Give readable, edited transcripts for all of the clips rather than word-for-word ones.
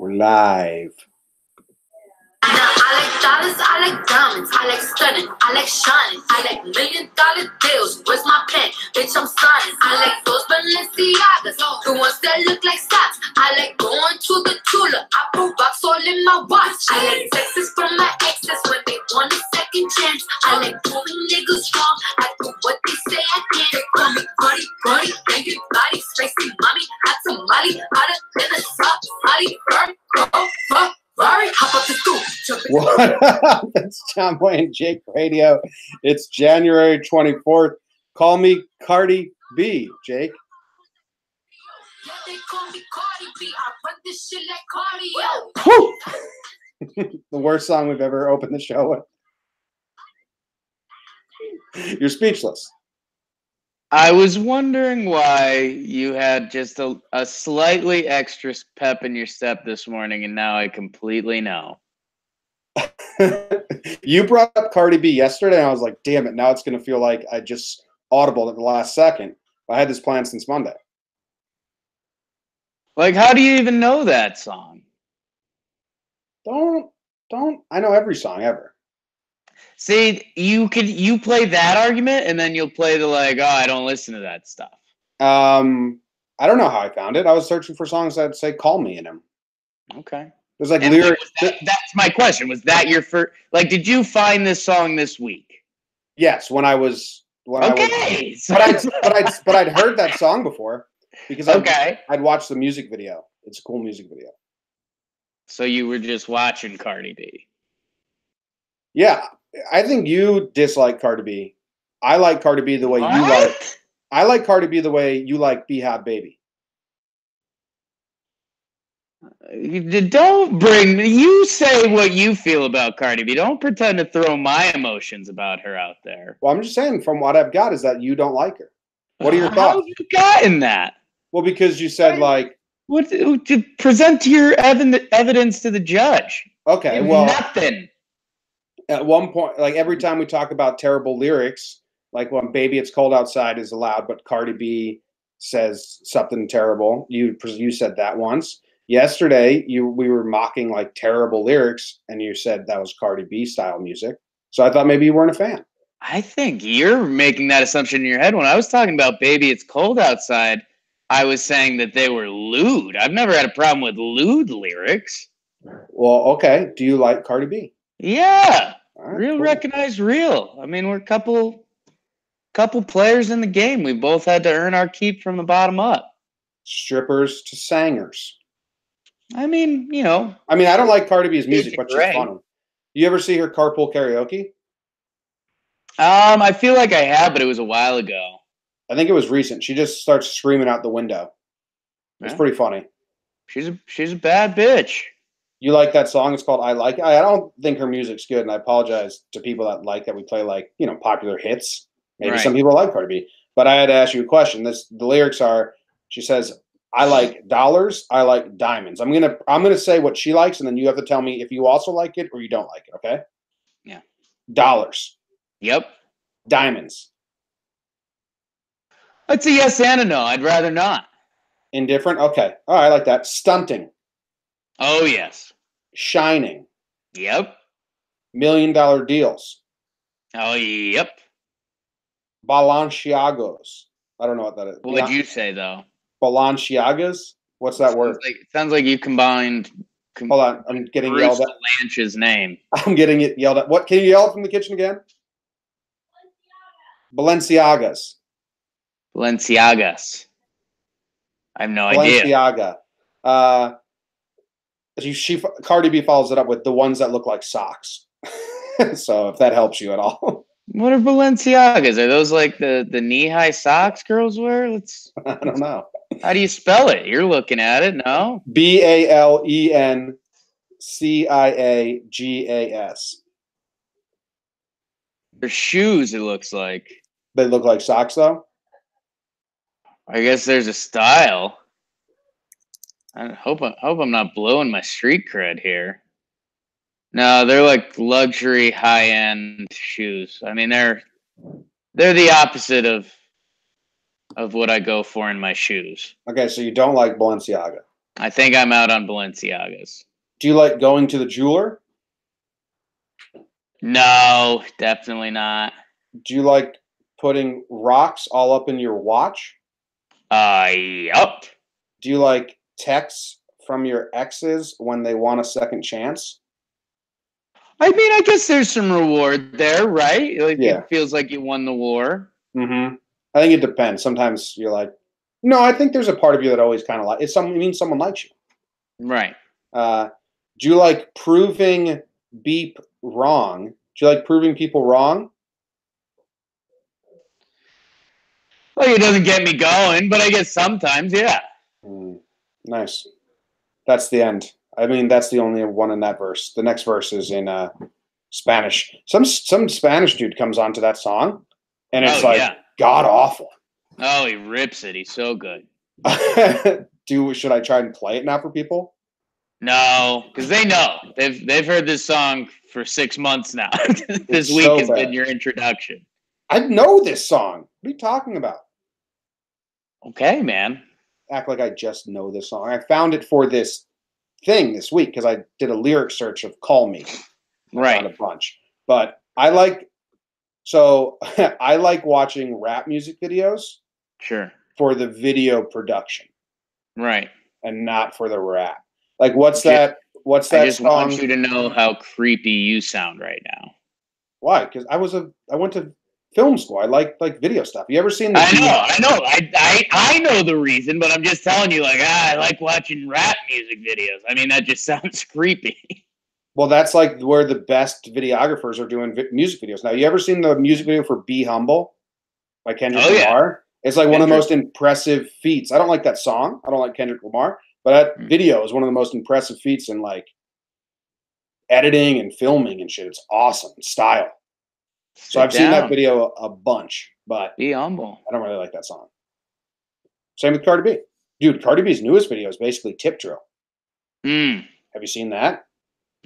We're live. I like dollars, I like diamonds, I like stunning, I like shining, I like $1,000,000 deals. Where's my pen? Bitch, I'm signing. I like those Balenciagas, the ones that look like socks. I like going to the Tula. I put rocks all in my watch. I like texts from my exes when they want a second chance. I like proving niggas wrong. I do what they say I can't. They call me Cardi, Cardi, baby body, spicy mommy, hot tamale, hotter than a soft Molly. Hop up the stool. What up? It's Jomboy and Jake Radio. It's January 24th. Call me Cardi B, Jake. They call me Cardi B. I run this shit like cardio. The worst song we've ever opened the show with. You're speechless. I was wondering why you had just a slightly extra pep in your step this morning, and now I completely know. You brought up Cardi B yesterday, and I was like, damn it, now it's going to feel like I just audibled at the last second. I had this planned since Monday. Like, how do you even know that song? Don't. I know every song ever. See, you play that argument, and then you'll play the like, oh, I don't listen to that stuff. I don't know how I found it. I was searching for songs that say "Call Me" in them. Okay. There's like lyrics. That's my question. Was that your first? Like, did you find this song this week? Yes, when I was. But I'd heard that song before because I'd watched the music video. It's a cool music video. So you were just watching Cardi B. Yeah, I think you dislike Cardi B. I like Cardi B the way you like. I like Cardi B the way you like B-Hop Baby. Don't bring. You say what you feel about Cardi B. Don't pretend to throw my emotions about her out there. Well, I'm just saying, from what I've got, is that you don't like her. What are your thoughts? How have you gotten that? Well, because you said like. What to present your evidence to the judge? Okay, well, nothing. At one point, like every time we talk about terrible lyrics, like when "Baby It's Cold Outside" is allowed, but Cardi B says something terrible. You said that once. Yesterday, we were mocking like terrible lyrics, and you said that was Cardi B style music. So I thought maybe you weren't a fan. I think you're making that assumption in your head. When I was talking about "Baby It's Cold Outside," I was saying that they were lewd. I've never had a problem with lewd lyrics. Well, okay. Do you like Cardi B? Yeah. Right, real cool. Recognized real. I mean, we're a couple players in the game. We both had to earn our keep from the bottom up. Strippers to singers. I mean, you know. I mean, I don't like Cardi B's music, but she's funny. You ever see her carpool karaoke? I feel like I have, but it was a while ago. I think it was recent. She just starts screaming out the window. It's pretty funny. She's a bad bitch. You like that song? It's called "I Like It." I don't think her music's good, and I apologize to people that like that we play like popular hits. Maybe some people like Cardi B, but I had to ask you a question. The lyrics are: she says, "I like dollars, I like diamonds." I'm gonna say what she likes, and then you have to tell me if you also like it or you don't like it. Okay? Yeah. Dollars. Yep. Diamonds. It's a yes and a no. I'd rather not. Indifferent. Okay. All right, I like that. Stunting. Oh yes. Shining. Yep. $1 million deals. Oh yep. Balenciagos. I don't know what that is. What'd you say though? Balenciagas? What's that word? It sounds like you combined. Hold on, I'm getting yelled at. Lanch's name. I'm getting it yelled at. What? Can you yell from the kitchen again? Balenciagas. Balenciagas. I have no idea. Balenciaga. Cardi B follows it up with the ones that look like socks. So if that helps you at all. What are Balenciagas? Are those like the knee-high socks girls wear? I don't know. How do you spell it? You're looking at it, no? Balenciagas. They're shoes, it looks like. They look like socks, though? I guess there's a style. I hope I'm not blowing my street cred here. No, they're like luxury, high-end shoes. I mean, they're the opposite of what I go for in my shoes. Okay, so you don't like Balenciaga. I think I'm out on Balenciagas. Do you like going to the jeweler? No, definitely not. Do you like putting rocks all up in your watch? Yup. Do you like texts from your exes when they want a second chance? I mean, I guess there's some reward there, right? Like Yeah. it feels like you won the war. Mm-hmm. I think it depends. Sometimes you're like, no, I think there's a part of you that always kind of like it means someone likes you. Right. Do you like proving beep wrong? Do you like proving people wrong? Well, it doesn't get me going, but I guess sometimes, yeah. Nice. That's the end. I mean, that's the only one in that verse. The next verse is in Spanish. Some Spanish dude comes onto that song, and it's god awful. Oh, he rips it. He's so good. Should I try and play it now for people? No, because they know they've heard this song for 6 months now. This week has been your introduction. I know this song. What are you talking about? Okay, man. Act like I just know this song. I found it for this thing this week because I did a lyric search of "Call Me." Right. Found a bunch, but I like I like watching rap music videos. Sure. For the video production. Right. And not for the rap. Like what's that I just song? want you to know how creepy you sound right now. Why? Because I went to film school. I like video stuff. You ever seen the I know. I know the reason, but I'm just telling you, like, I like watching rap music videos. I mean, that just sounds creepy. Well, that's like where the best videographers are doing music videos. Now, you ever seen the music video for Be Humble by Kendrick Lamar? It's like one of the most impressive feats. I don't like that song. I don't like Kendrick Lamar, but that video is one of the most impressive feats in like editing and filming and shit. It's awesome. Style. So I've seen that video a bunch, but Be Humble. I don't really like that song. Same with Cardi B. Dude, Cardi B's newest video is basically tip drill. Have you seen that?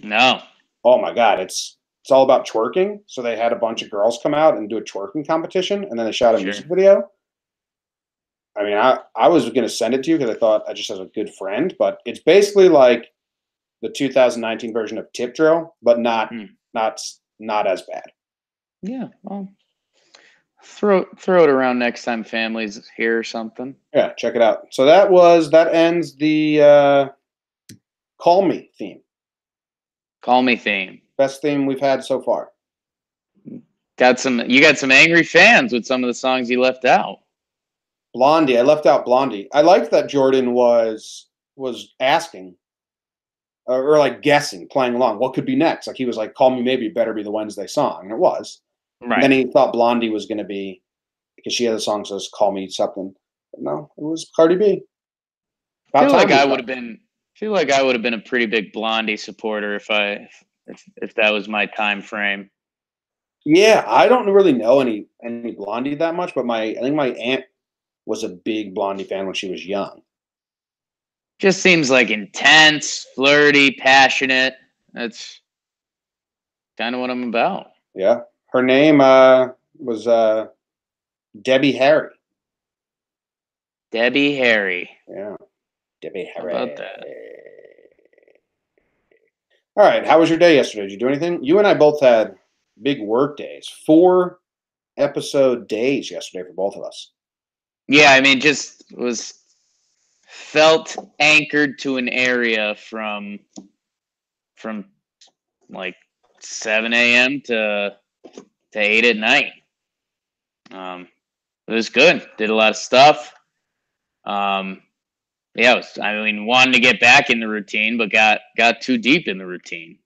No. Oh my God. It's all about twerking. So they had a bunch of girls come out and do a twerking competition, and then they shot a music video. I mean, I was going to send it to you because I thought I just as a good friend, but it's basically like the 2019 version of Tip Drill, but not as bad. Yeah, well, throw it around next time family's here or something. Yeah, check it out. So that ends the Call Me theme. Call Me theme. Best theme we've had so far. You got some angry fans with some of the songs you left out. Blondie. I left out Blondie. I liked that Jordan was asking or like guessing, playing along. What could be next? Like he was like, "Call Me Maybe," better be the Wednesday song, and it was. Right. And then he thought Blondie was going to be because she had a song that says "Call Me Something." But no, it was Cardi B. I feel like I would have been a pretty big Blondie supporter if that was my time frame. Yeah, I don't really know any Blondie that much, but I think my aunt was a big Blondie fan when she was young. Just seems like intense, flirty, passionate. That's kind of what I'm about. Yeah. Her name was Debbie Harry. Debbie Harry. Yeah. Debbie Harry. How about that? All right. How was your day yesterday? Did you do anything? You and I both had big work days. 4 episode days yesterday for both of us. Yeah, I mean, just felt anchored to an area from like 7 a.m. to 8 at night. It was good. Did a lot of stuff. Wanted to get back in the routine, but got too deep in the routine.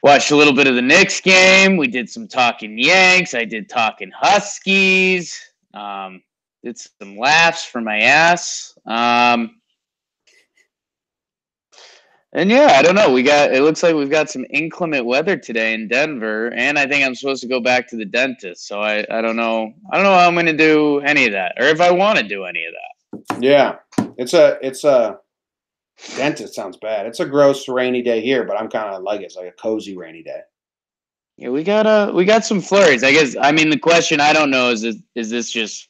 Watched a little bit of the Knicks game. We did some talking Yanks. I did talking Huskies. Did some laughs for my ass. And yeah, I don't know. It looks like we've got some inclement weather today in Denver, and I think I'm supposed to go back to the dentist. So I don't know. I don't know how I'm going to do any of that, or if I want to do any of that. Yeah, it's a dentist sounds bad. It's a gross rainy day here, but I'm kind of like it. It's like a cozy rainy day. Yeah, we got some flurries. I guess. I mean, the question I don't know is this just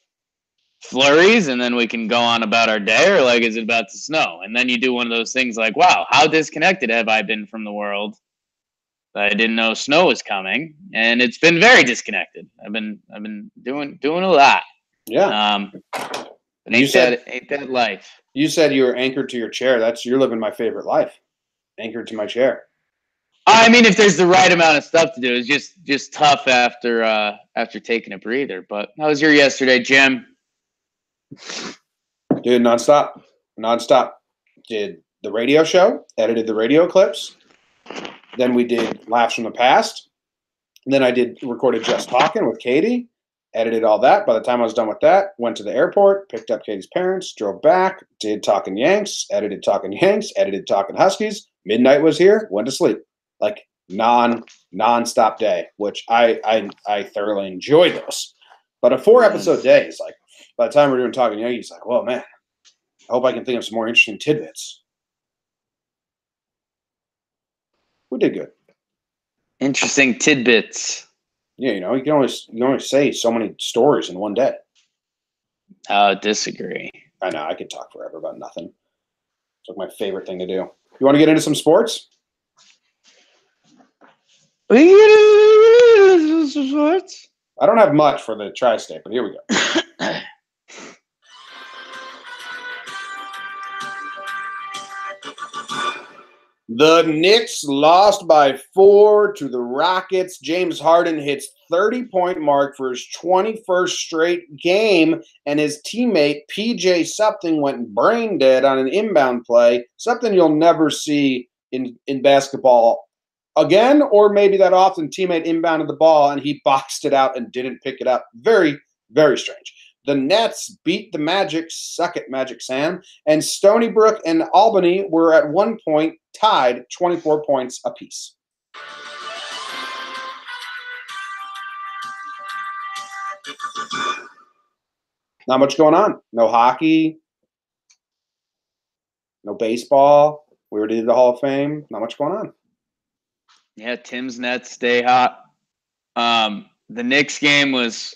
flurries and then we can go on about our day, or like, is it about to snow? And then you do one of those things like, wow, how disconnected have I been from the world? I didn't know snow was coming, and it's been very disconnected. I've been doing a lot. Yeah. Ain't that life? You said you were anchored to your chair. You're living my favorite life. Anchored to my chair. I mean, if there's the right amount of stuff to do, it's just tough after taking a breather. But how was your yesterday, Jim? Dude, nonstop. Did the radio show, edited the radio clips. Then we did Laughs from the Past. And then I recorded Just Talking with Katie, edited all that. By the time I was done with that, went to the airport, picked up Katie's parents, drove back, did Talking Yanks, edited Talking Huskies. Midnight was here, went to sleep. Like non-stop day, which I thoroughly enjoy those. But a 4-episode day is like, by the time we're doing Talking Yankees, like, well, man, I hope I can think of some more interesting tidbits. We did good. Interesting tidbits. Yeah, you can only say so many stories in one day. Disagree. I know, I could talk forever about nothing. It's like my favorite thing to do. You want to get into some sports? I don't have much for the tri-state, but here we go. The Knicks lost by 4 to the Rockets. James Harden hits 30-point mark for his 21st straight game, and his teammate PJ something went brain dead on an inbound play, something you'll never see in basketball again, or maybe that often. Teammate inbounded the ball, and he boxed it out and didn't pick it up. Very, very strange. The Nets beat the Magic, suck it, Magic Sam, and Stony Brook and Albany were at one point tied 24 points apiece. Not much going on. No hockey, no baseball. We already did the Hall of Fame. Not much going on. Yeah, Tim's Nets stay hot. The Knicks game was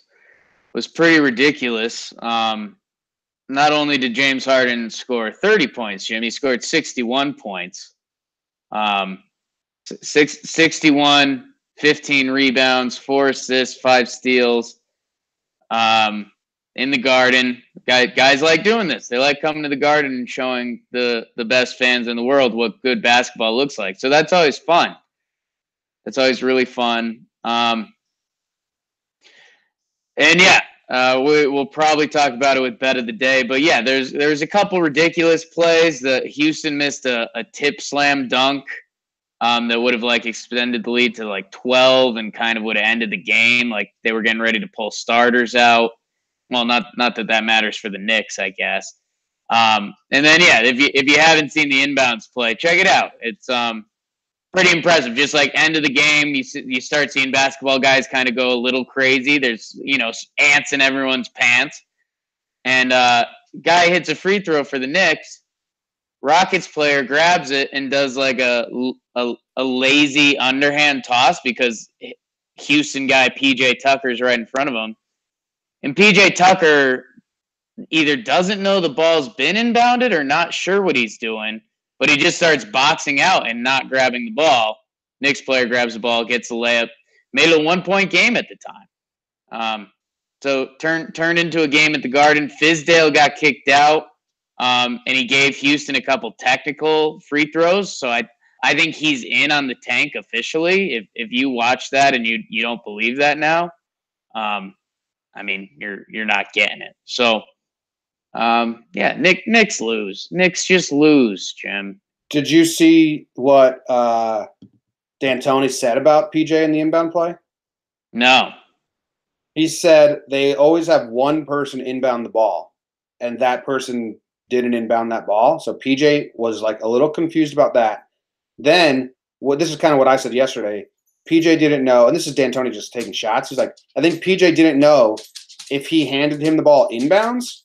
pretty ridiculous. Not only did James Harden score 30 points, Jim, he scored 61 points. 61, 15 rebounds, 4 assists, 5 steals. In the Garden, guys like doing this. They like coming to the Garden and showing the best fans in the world what good basketball looks like. So that's always fun. That's always really fun. And yeah, we'll probably talk about it with Bet of the Day. But yeah, there's a couple ridiculous plays. Houston missed a tip slam dunk that would have like extended the lead to like 12 and kind of would have ended the game. Like they were getting ready to pull starters out. Well, not that matters for the Knicks, I guess. And then yeah, if you haven't seen the inbounds play, check it out. It's pretty impressive. Just like end of the game, you start seeing basketball guys kind of go a little crazy. There's ants in everyone's pants, and guy hits a free throw for the Knicks. Rockets player grabs it and does like a lazy underhand toss because Houston guy PJ Tucker's right in front of him. And PJ Tucker either doesn't know the ball's been inbounded or not sure what he's doing, but he just starts boxing out and not grabbing the ball. Knicks player grabs the ball, gets the layup, made it a 1-point game at the time. So turned into a game at the Garden. Fizdale got kicked out, and he gave Houston a couple technical free throws. So I think he's in on the tank officially. If you watch that and you don't believe that now, I mean, you're not getting it. So, yeah, Knicks lose. Knicks just lose, Jim. Did you see what D'Antoni said about PJ in the inbound play? No. He said they always have one person inbound the ball, and that person didn't inbound that ball. So PJ was like a little confused about that. Then, this is kind of what I said yesterday. PJ didn't know, and this is D'Antoni just taking shots. He's like, I think PJ didn't know if he handed him the ball inbounds,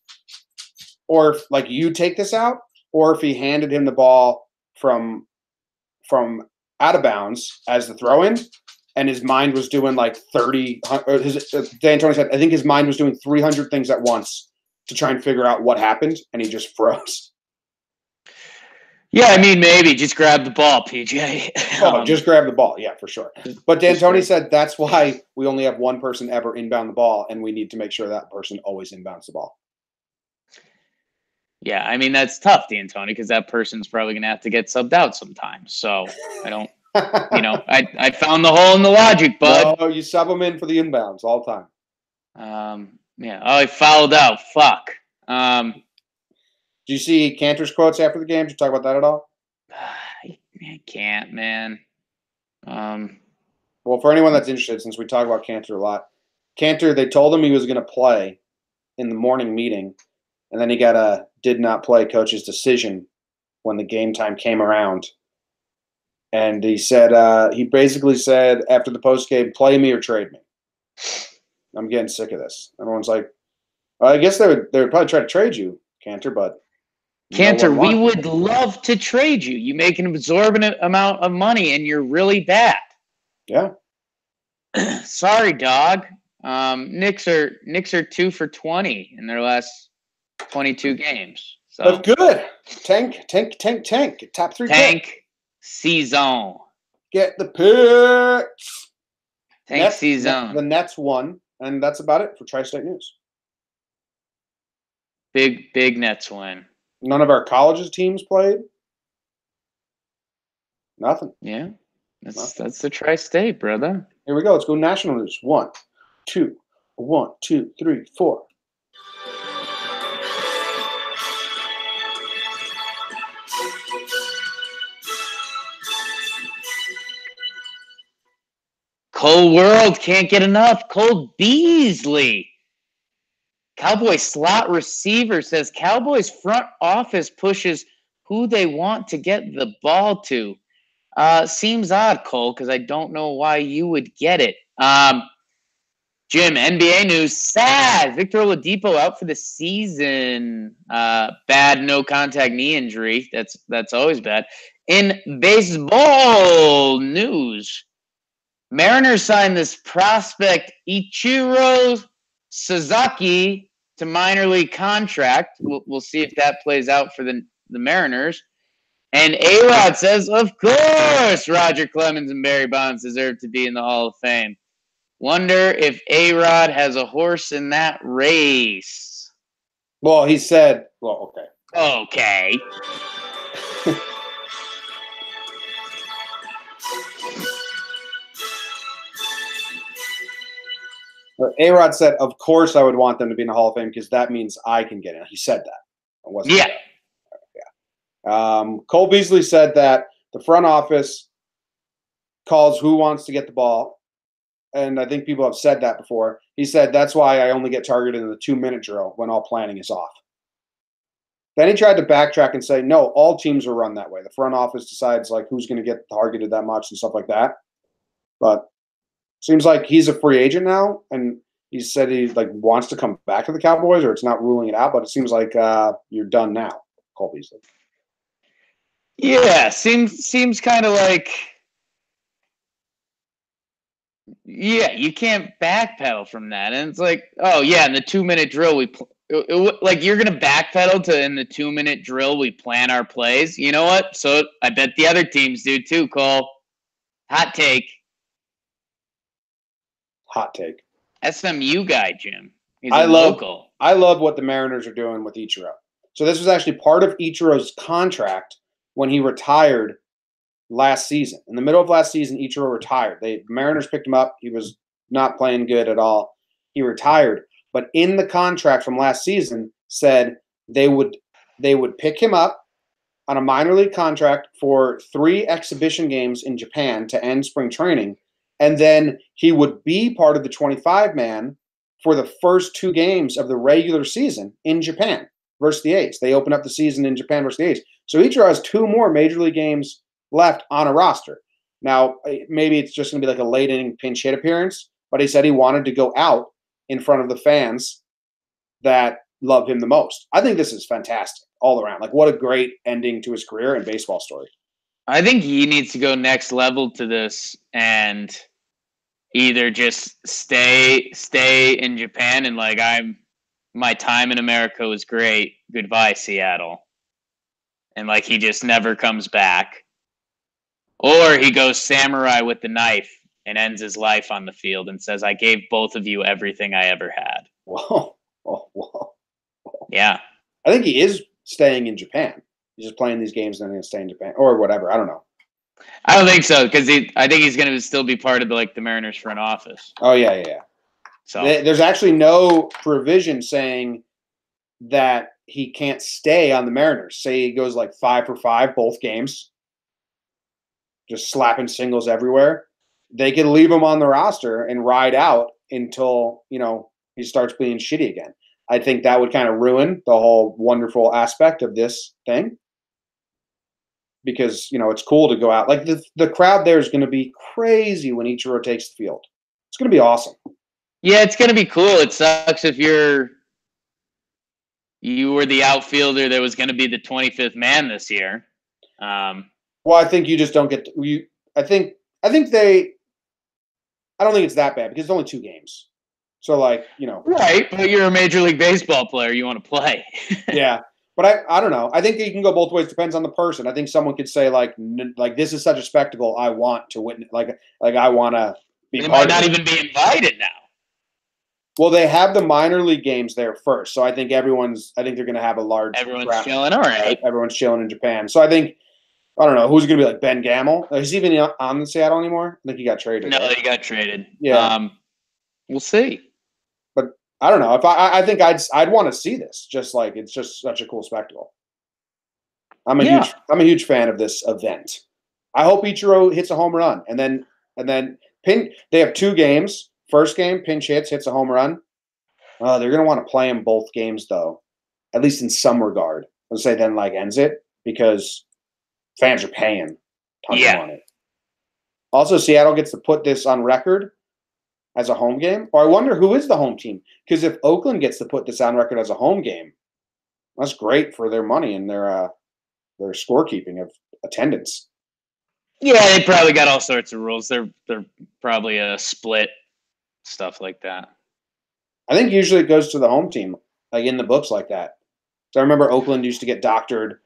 or if, like, you take this out, or if he handed him the ball from out of bounds as the throw-in, and his mind was doing like 30. D'Antoni said, I think his mind was doing 300 things at once to try and figure out what happened, and he just froze. Yeah, I mean, maybe just grab the ball, PJ. Just grab the ball. Yeah, for sure. But D'Antoni said that's why we only have one person ever inbound the ball, and we need to make sure that person always inbounds the ball. Yeah, I mean, that's tough, D'Antoni, because that person's probably going to have to get subbed out sometimes. So I don't, I found the hole in the logic, bud. No, you sub them in for the inbounds all the time. Yeah. Oh, I fouled out. Fuck. Do you see Cantor's quotes after the game? Did you talk about that at all? I can't, man. Well, for anyone that's interested, since we talk about Cantor a lot, Cantor, they told him he was going to play in the morning meeting, and then he got a did not play coach's decision when the game time came around. And he said, he basically said after the post game, play me or trade me. I'm getting sick of this. Everyone's like, well, I guess they would probably try to trade you, Cantor, but Cantor, we would love to trade you. You make an exorbitant amount of money, and you're really bad. Yeah. Sorry, dog. Knicks are 2 for 20 in their last 22 games. So that's good. Tank. Top 3 tank season. Get the picks. Tank season. The Nets won, and that's about it for Tri-State News. Big Nets win. None of our colleges teams played. Nothing. Yeah. That's the Tri-State, brother. Here we go. Let's go national news. 1, 2, 1, 2, 3, 4. Cole World can't get enough. Cole Beasley. Cowboys slot receiver says Cowboys front office pushes who they want to get the ball to. Seems odd, Cole, because I don't know why you would get it. Jim, NBA news, sad. Victor Oladipo out for the season. Bad no-contact knee injury. That's always bad. In baseball news, Mariners signed this prospect Ichiro Suzuki to minor league contract. We'll see if that plays out for the Mariners. And A-Rod says, of course, Roger Clemens and Barry Bonds deserve to be in the Hall of Fame. Wonder if A-Rod has a horse in that race. Well, he said, well, okay. Okay. A-Rod said, of course I would want them to be in the Hall of Fame because that means I can get in. He said that. It wasn't yeah. That. Yeah. Cole Beasley said that the front office calls who wants to get the ball. And I think people have said that before. He said, that's why I only get targeted in the 2-minute drill when all planning is off. Then he tried to backtrack and say, no, all teams are run that way. The front office decides like who's going to get targeted that much and stuff like that. But seems like he's a free agent now, and he said he like wants to come back to the Cowboys, or it's not ruling it out, but it seems like you're done now, Cole Beasley. Yeah, seems kind of like, yeah, you can't backpedal from that. And it's like, oh yeah, in the 2-minute drill, like you're gonna backpedal to in the 2-minute drill we plan our plays. You know what? So I bet the other teams do too, Cole. Hot take. Hot take. SMU guy, Jim. He's local. I love what the Mariners are doing with Ichiro. So this was actually part of Ichiro's contract when he retired last season. In the middle of last season, Ichiro retired. The Mariners picked him up. He was not playing good at all. He retired. But in the contract from last season said they would pick him up on a minor league contract for 3 exhibition games in Japan to end spring training. And then he would be part of the 25-man for the first 2 games of the regular season in Japan versus the A's. They open up the season in Japan versus the A's. So Ichiro has 2 more major league games left on a roster. Now, maybe it's just going to be like a late inning pinch hit appearance, but he said he wanted to go out in front of the fans that love him the most. I think this is fantastic all around. Like, what a great ending to his career and baseball story. I think he needs to go next level to this and either just stay in Japan and like I'm my time in America was great. Goodbye, Seattle. And like he just never comes back. Or he goes samurai with the knife and ends his life on the field and says, I gave both of you everything I ever had. Whoa. Whoa. Yeah. I think he is staying in Japan. He's just playing these games and then he's staying in Japan or whatever. I don't know. I don't think so because I think he's going to still be part of the Mariners front office. Oh, yeah. So there's actually no provision saying that he can't stay on the Mariners. Say he goes like 5 for 5 both games, just slapping singles everywhere. They could leave him on the roster and ride out until, he starts being shitty again. I think that would kind of ruin the whole wonderful aspect of this thing because, it's cool to go out. Like the crowd there is going to be crazy when Ichiro takes the field. It's going to be awesome. Yeah, it's going to be cool. It sucks if you were the outfielder that was going to be the 25th man this year. Well, I think you just don't get I don't think it's that bad because it's only 2 games. So, right, but you're a Major League Baseball player. You want to play. Yeah, but I don't know. I think you can go both ways. Depends on the person. I think someone could say, like this is such a spectacle. I want to witness. Like I want to be they part might of not it. even be invited now. Well, they have the minor league games there first. So I think they're going to have a large Everyone's chilling. All right. Everyone's chilling in Japan. So I think, I don't know, who's going to be like Ben Gamel? Is he even on the Seattle anymore? I think he got traded. No, right? he got traded. Yeah. We'll see. But I don't know. If I think I'd want to see this. Just like it's just such a cool spectacle. I'm a huge fan of this event. I hope Ichiro hits a home run and then they have 2 games. First game, pinch hits a home run. They're going to want to play him both games though, at least in some regard. Let's say then ends it because fans are paying tons of money. Also, Seattle gets to put this on record as a home game. Or I wonder who is the home team. Because if Oakland gets to put this on record as a home game, that's great for their money and their scorekeeping of attendance. Yeah, they probably got all sorts of rules. They're probably a split, stuff like that. I think usually it goes to the home team, like in the books like that. So I remember Oakland used to get doctored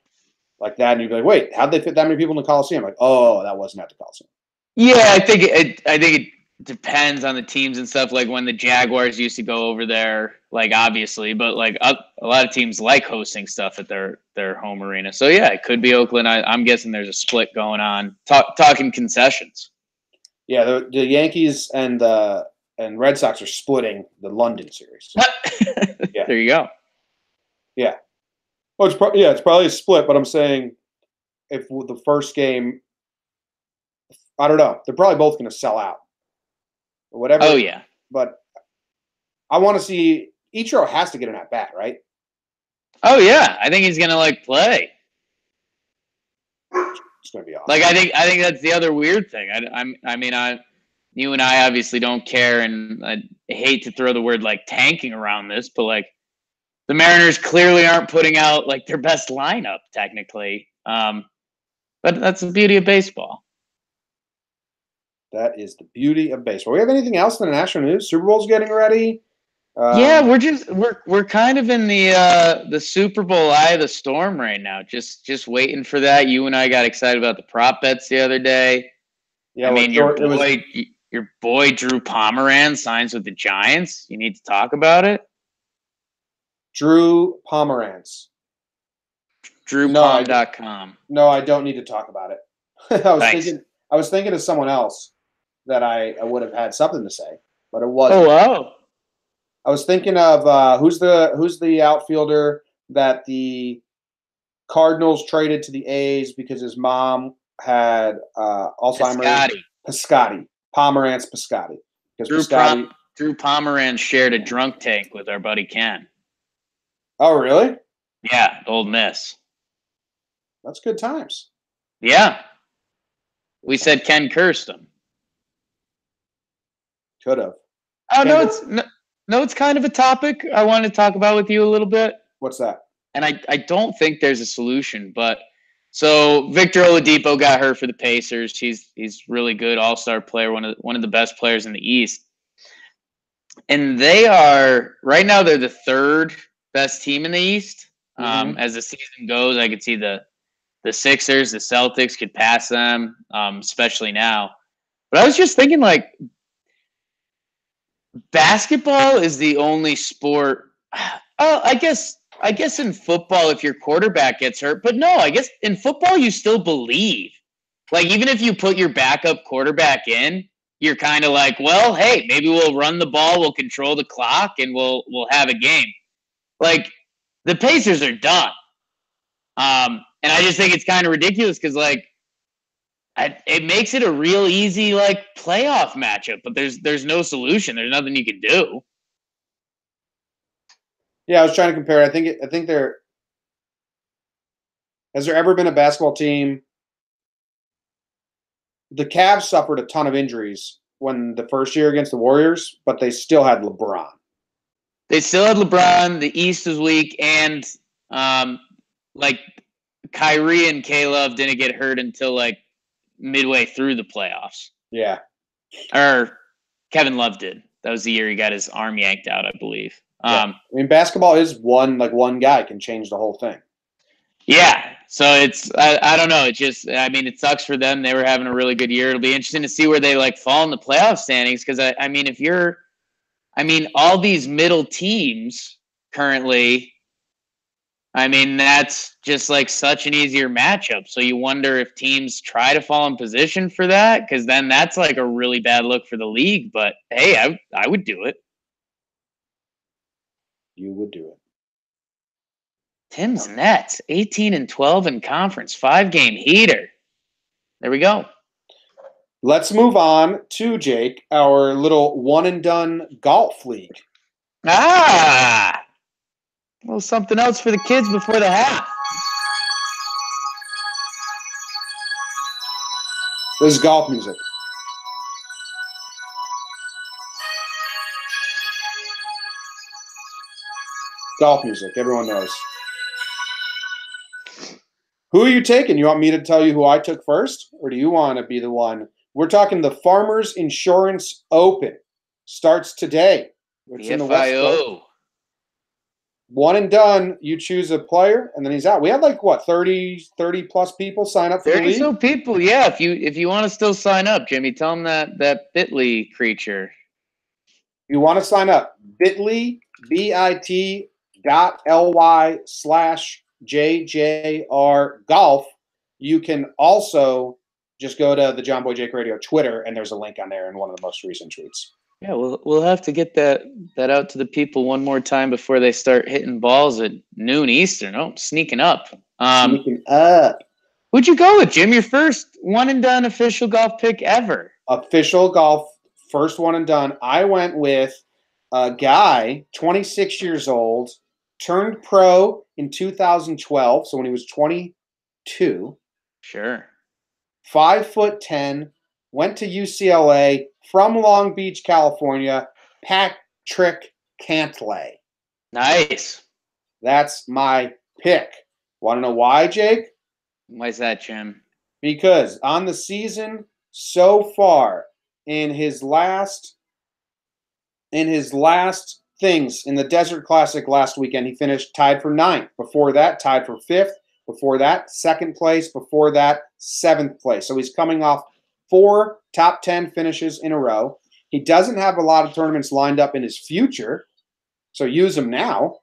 like that, and you'd be like, wait, how'd they fit that many people in the Coliseum? Like, oh, that wasn't at the Coliseum. Yeah, I think it depends on the teams and stuff. Like when the Jaguars used to go over there, obviously, but a lot of teams like hosting stuff at their home arena. So yeah, it could be Oakland. I'm guessing there's a split going on. Talking concessions. Yeah, the Yankees and Red Sox are splitting the London series. Yeah. There you go. Yeah. Well, it's probably a split, but I'm saying if the first game, I don't know, they're probably both going to sell out. Or whatever. Oh, yeah. But I want to see Ichiro has to get an at bat, right? Oh, yeah. I think he's going to play. It's going to be awesome. I think that's the other weird thing. You and I obviously don't care, and I hate to throw the word tanking around this, but the Mariners clearly aren't putting out their best lineup technically. But that's the beauty of baseball. That is the beauty of baseball. We have anything else in the national news? Super Bowl's getting ready. Yeah, we're kind of in the Super Bowl eye of the storm right now. Just waiting for that. You and I got excited about the prop bets the other day. Yeah, your boy Drew Pomeranz signs with the Giants. You need to talk about it. Drew Pomeranz. DrewPom.com. No, I don't need to talk about it. I was thinking of someone else that I would have had something to say, but it wasn't. Oh wow. I was thinking of who's the outfielder that the Cardinals traded to the A's because his mom had Alzheimer's. Piscotty. Pomeranz Piscotty. Drew Pomeranz shared a drunk tank with our buddy Ken. Oh, really? Yeah, Old Miss. That's good times. Yeah. We said Ken cursed him. Could have. Oh, it's kind of a topic I wanted to talk about with you a little bit. What's that? And I don't think there's a solution, but so Victor Oladipo got hurt for the Pacers. He's really good, all-star player, one of the best players in the East. And they are right now. They're the third best team in the East. As the season goes, I could see the Sixers, the Celtics could pass them, especially now. But I was just thinking, like, basketball is the only sport. Oh, I guess in football, if your quarterback gets hurt, but no, I guess in football you still believe. Like, even if you put your backup quarterback in, you're kind of like, well, hey, maybe we'll run the ball, we'll control the clock, and we'll have a game. Like, the Pacers are done. And I just think it's kind of ridiculous because, like, it makes it a real easy, like, playoff matchup, but there's no solution. There's nothing you can do. Yeah, I was trying to compare. I think has there ever been a basketball team? The Cavs suffered a ton of injuries when the first year against the Warriors, but they still had LeBron. They still had LeBron. The East was weak, and like, Kyrie and K-Love didn't get hurt until, like, midway through the playoffs. Yeah. Or Kevin Love did. That was the year he got his arm yanked out, I believe. Yeah. I mean, basketball is one guy can change the whole thing. Yeah. So it's, I don't know. It just, I mean, it sucks for them. They were having a really good year. It'll be interesting to see where they, like, fall in the playoff standings. Cause I mean, all these middle teams currently, I mean, that's just, like, such an easier matchup. So you wonder if teams try to fall in position for that, because then that's, like, a really bad look for the league. But hey, I would do it. You would do it. Tim's Nets, 18-12 in conference, 5-game heater. There we go. Let's move on to, Jake, our little one-and-done golf league. A little something else for the kids before the half. This is golf music. Golf music, everyone knows. Who are you taking? You want me to tell you who I took first? Or do you want to be the one? We're talking the Farmers Insurance Open. Starts today. It's in the West Coast. One and done. You choose a player, and then he's out. We had, like, what, 30 plus people sign up for the league? 30 so people, yeah. If you want to still sign up, Jimmy, tell them that Bitly creature. You want to sign up. Bitly, bit.ly/JJR Golf. You can also just go to the Jomboy Jake Radio Twitter, and there's a link on there in one of the most recent tweets. Yeah, we'll have to get that out to the people one more time before they start hitting balls at noon Eastern. Oh, sneaking up. Sneaking up. Who'd you go with, Jim? Your first one and done official golf pick ever. Official golf, first one and done. I went with a guy, 26 years old, turned pro in 2012, so when he was 22. Sure. 5'10", went to UCLA, from Long Beach, California, Patrick Cantlay. Nice. That's my pick. Want to know why, Jake? Why is that, Jim? Because on the season so far, in his last things in the Desert Classic last weekend, he finished tied for 9th. Before that, tied for 5th. Before that, 2nd place. Before that, 7th place. So he's coming off 4 top 10 finishes in a row. He doesn't have a lot of tournaments lined up in his future, so use him now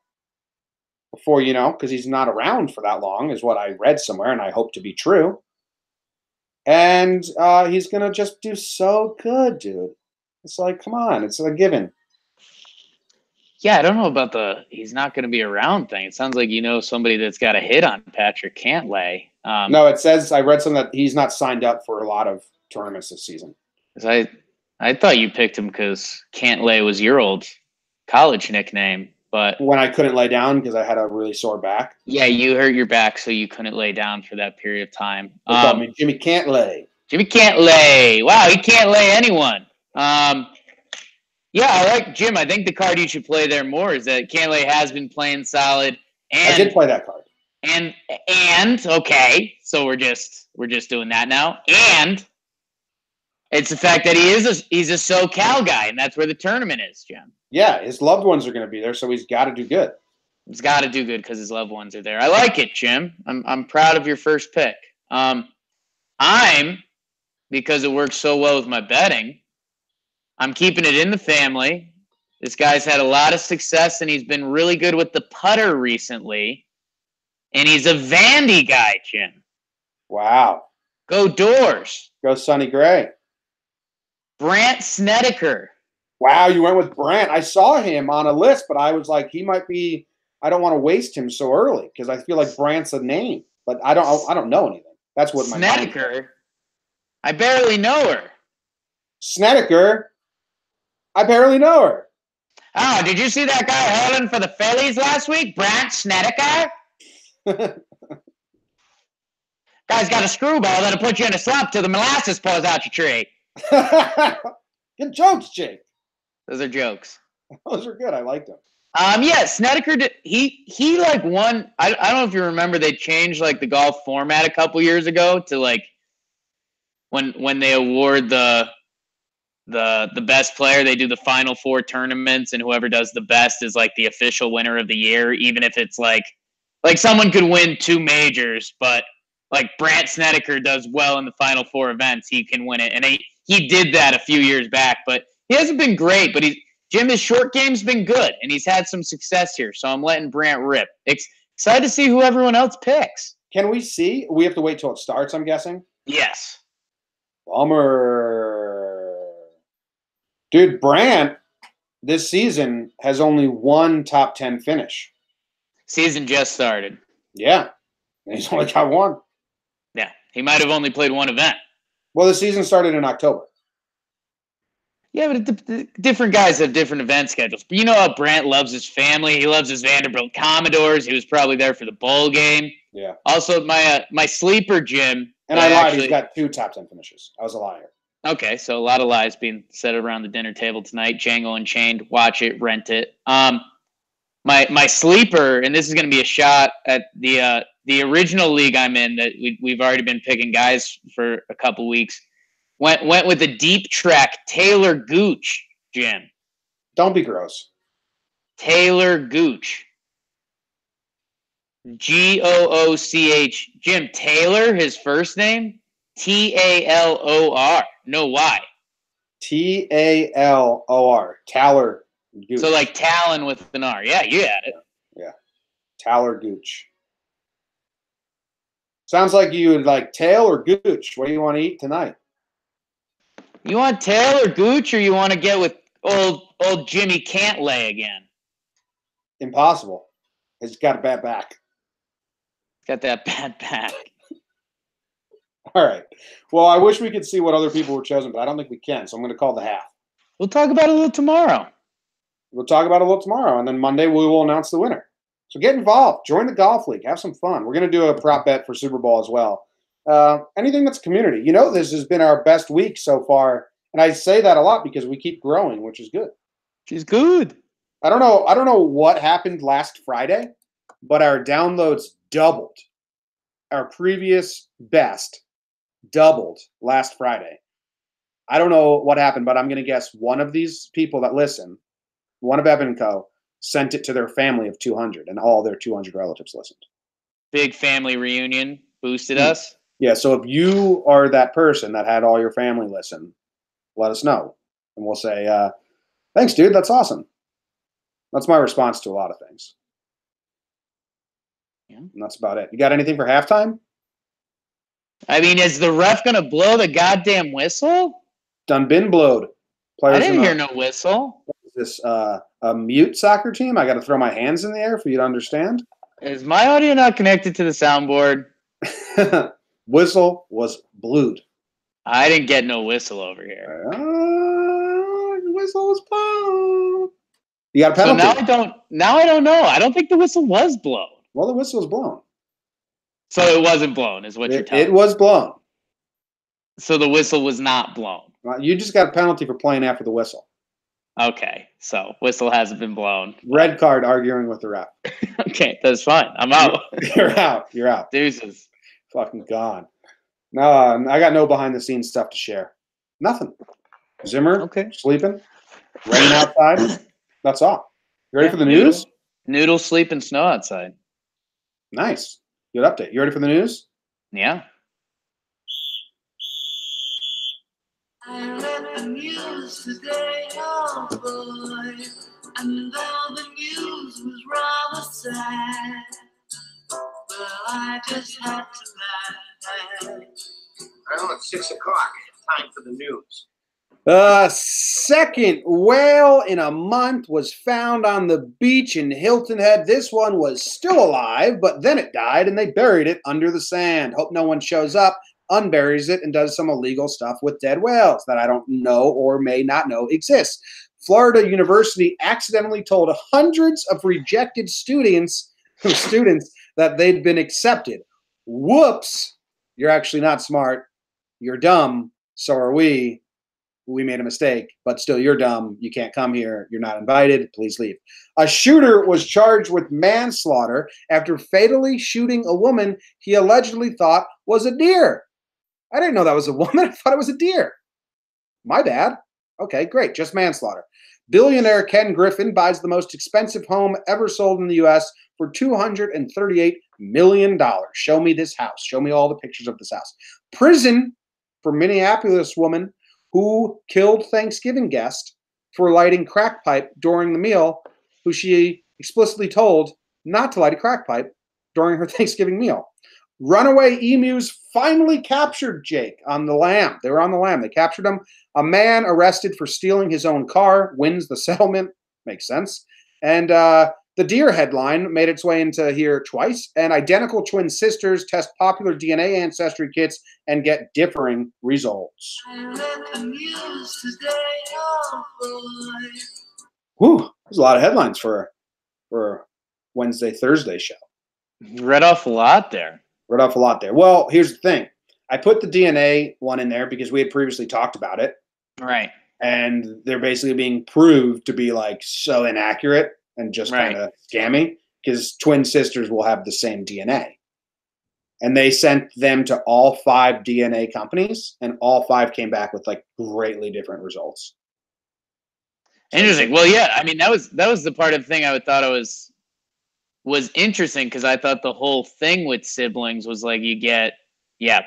before, because he's not around for that long, is what I read somewhere, and I hope to be true. And he's going to just do so good, dude. It's like, come on, it's a given. Yeah, I don't know about he's not going to be around thing. It sounds like somebody that's got a hit on Patrick Cantlay. No, it says, I read something that he's not signed up for a lot of tournaments this season. I thought you picked him because Cantlay was your old college nickname, but when I couldn't lay down because I had a really sore back. Yeah, you hurt your back, so you couldn't lay down for that period of time. They called me Jimmy Cantlay. Jimmy Cantlay. Wow, he can't lay anyone. Yeah, I like Jim. I think the card you should play there more is that Cantlay has been playing solid. And I did play that card. And okay, so we're just doing that now. And it's the fact that he's a SoCal guy, and that's where the tournament is, Jim. Yeah, his loved ones are going to be there, so he's got to do good. He's got to do good because his loved ones are there. I like it, Jim. I'm proud of your first pick. Because it works so well with my betting, I'm keeping it in the family. This guy's had a lot of success, and he's been really good with the putter recently. And he's a Vandy guy, Jim. Wow. Go Doors. Go Sonny Gray. Brandt Snedeker. Wow, you went with Brandt. I saw him on a list, but I was like, he might be. I don't want to waste him so early because I feel like Brandt's a name, but I don't know anything. That's what my Snedeker. I barely know her. Snedeker. I barely know her. Oh, did you see that guy hurling for the Phillies last week? Brandt Snedeker? Guy's got a screwball that'll put you in a slump till the molasses pours out your tree. Good jokes, Jake. Those are jokes. Those are good. I liked them. Yeah, Snedeker he like won. I don't know if you remember, they changed like the golf format a couple years ago to like when they award the best player, they do the final four tournaments, and whoever does the best is like the official winner of the year, even if it's like someone could win 2 majors, but like Brandt Snedeker does well in the final 4 events, he can win it. And he did that a few years back, but he hasn't been great, but Jim, his short game's been good, and he's had some success here, so I'm letting Brandt rip. Excited to see who everyone else picks. Can we see? We have to wait till it starts, I'm guessing? Yes. Bummer. Dude, Brandt this season has only one top 10 finish. Season just started. Yeah. And he's only got one. Yeah. He might have only played one event. Well, the season started in October. Yeah, but different guys have different event schedules. But you know how Brandt loves his family. He loves his Vanderbilt Commodores. He was probably there for the bowl game. Yeah. Also, my sleeper, Jim. And I lied. He's got 2 top 10 finishes. I was a liar. Okay, so a lot of lies being said around the dinner table tonight. Django Unchained. Watch it. Rent it. My sleeper, and this is going to be a shot at the original league I'm in that we've already been picking guys for a couple weeks. Went with a deep track, Taylor Gooch, Jim. Don't be gross. Taylor Gooch. Gooch. Jim, Taylor, his first name, Talor. No Y. Talor. Taylor Gooch. So like Talon with an R. Yeah, you had it. Yeah. Taylor Gooch. Sounds like you would like tail or gooch. What do you want to eat tonight? You want tail or gooch, or you want to get with old Jimmy Can't Lay again? Impossible. He's got a bad back. Got that bad back. All right. Well, I wish we could see what other people were chosen, but I don't think we can. So I'm going to call the half. We'll talk about it a little tomorrow. We'll talk about it a little tomorrow, and then Monday we will announce the winner. So get involved. Join the golf league. Have some fun. We're going to do a prop bet for Super Bowl as well. Anything that's community. You know, this has been our best week so far, and I say that a lot because we keep growing, which is good. She's good. I don't know what happened last Friday, but our downloads doubled. Our previous best doubled last Friday. I don't know what happened, but I'm going to guess one of these people that listen, one of Evan & Co., sent it to their family of 200, and all their 200 relatives listened. Big family reunion boosted us. Yeah, so if you are that person that had all your family listen, let us know. And we'll say, thanks, dude, that's awesome. That's my response to a lot of things. Yeah. And that's about it. You got anything for halftime? I mean, is the ref going to blow the goddamn whistle? Done been blowed. I didn't hear no whistle. What is this, a mute soccer team? I got to throw my hands in the air for you to understand? Is my audio not connected to the soundboard? Whistle was blued. I didn't get no whistle over here. Whistle was blown. You got a penalty. So now I don't know. I don't think the whistle was blown. Well, the whistle was blown. So it wasn't blown, is what you're telling me. It was blown. So the whistle was not blown. You just got a penalty for playing after the whistle. Okay, so whistle hasn't been blown. Red card arguing with the ref. Okay, that's fine. I'm out. You're out. You're out. Deuces. Fucking gone. No, I got no behind-the-scenes stuff to share. Nothing. Zimmer, okay. Sleeping. Rain outside. That's all. You ready for the Noodle. news? Noodle, sleep, and snow outside. Nice. Good update. You ready for the news? Yeah. I read the news today, oh boy, and though the news was rather sad, well, I just had to laugh. Well, it's 6 o'clock. Time for the news. Second whale in a month was found on the beach in Hilton Head. This one was still alive, but then it died and they buried it under the sand. Hope no one shows up, unburies it, and does some illegal stuff with dead whales that I don't know or may not know exists. Florida University accidentally told hundreds of rejected students that they'd been accepted. Whoops. You're actually not smart. You're dumb. So are we. We made a mistake, but still you're dumb. You can't come here. You're not invited. Please leave. A shooter was charged with manslaughter after fatally shooting a woman he allegedly thought was a deer. I didn't know that was a woman. I thought it was a deer. My bad. Okay, great. Just manslaughter. Billionaire Ken Griffin buys the most expensive home ever sold in the U.S. for $238 million. Show me this house. Show me all the pictures of this house. Prison for Minneapolis woman who killed Thanksgiving guest for lighting crack pipe during the meal, who she explicitly told not to light a crack pipe during her Thanksgiving meal. Runaway emus finally captured Jake on the lam. They were on the lam. They captured him. A man arrested for stealing his own car wins the settlement. Makes sense. And the deer headline made its way into here twice. And identical twin sisters test popular DNA ancestry kits and get differing results. I read the news today, oh boy. Whew, there's a lot of headlines for Wednesday, Thursday show. Read off a lot there. Read off a lot there. Well, here's the thing. I put the DNA one in there because we had previously talked about it. Right. And they're basically being proved to be like so inaccurate and just kind of scammy because twin sisters will have the same DNA. And they sent them to all 5 DNA companies, and all 5 came back with like greatly different results. Interesting. Well, yeah. I mean, that was the part of the thing I thought was interesting because I thought the whole thing with siblings was like you get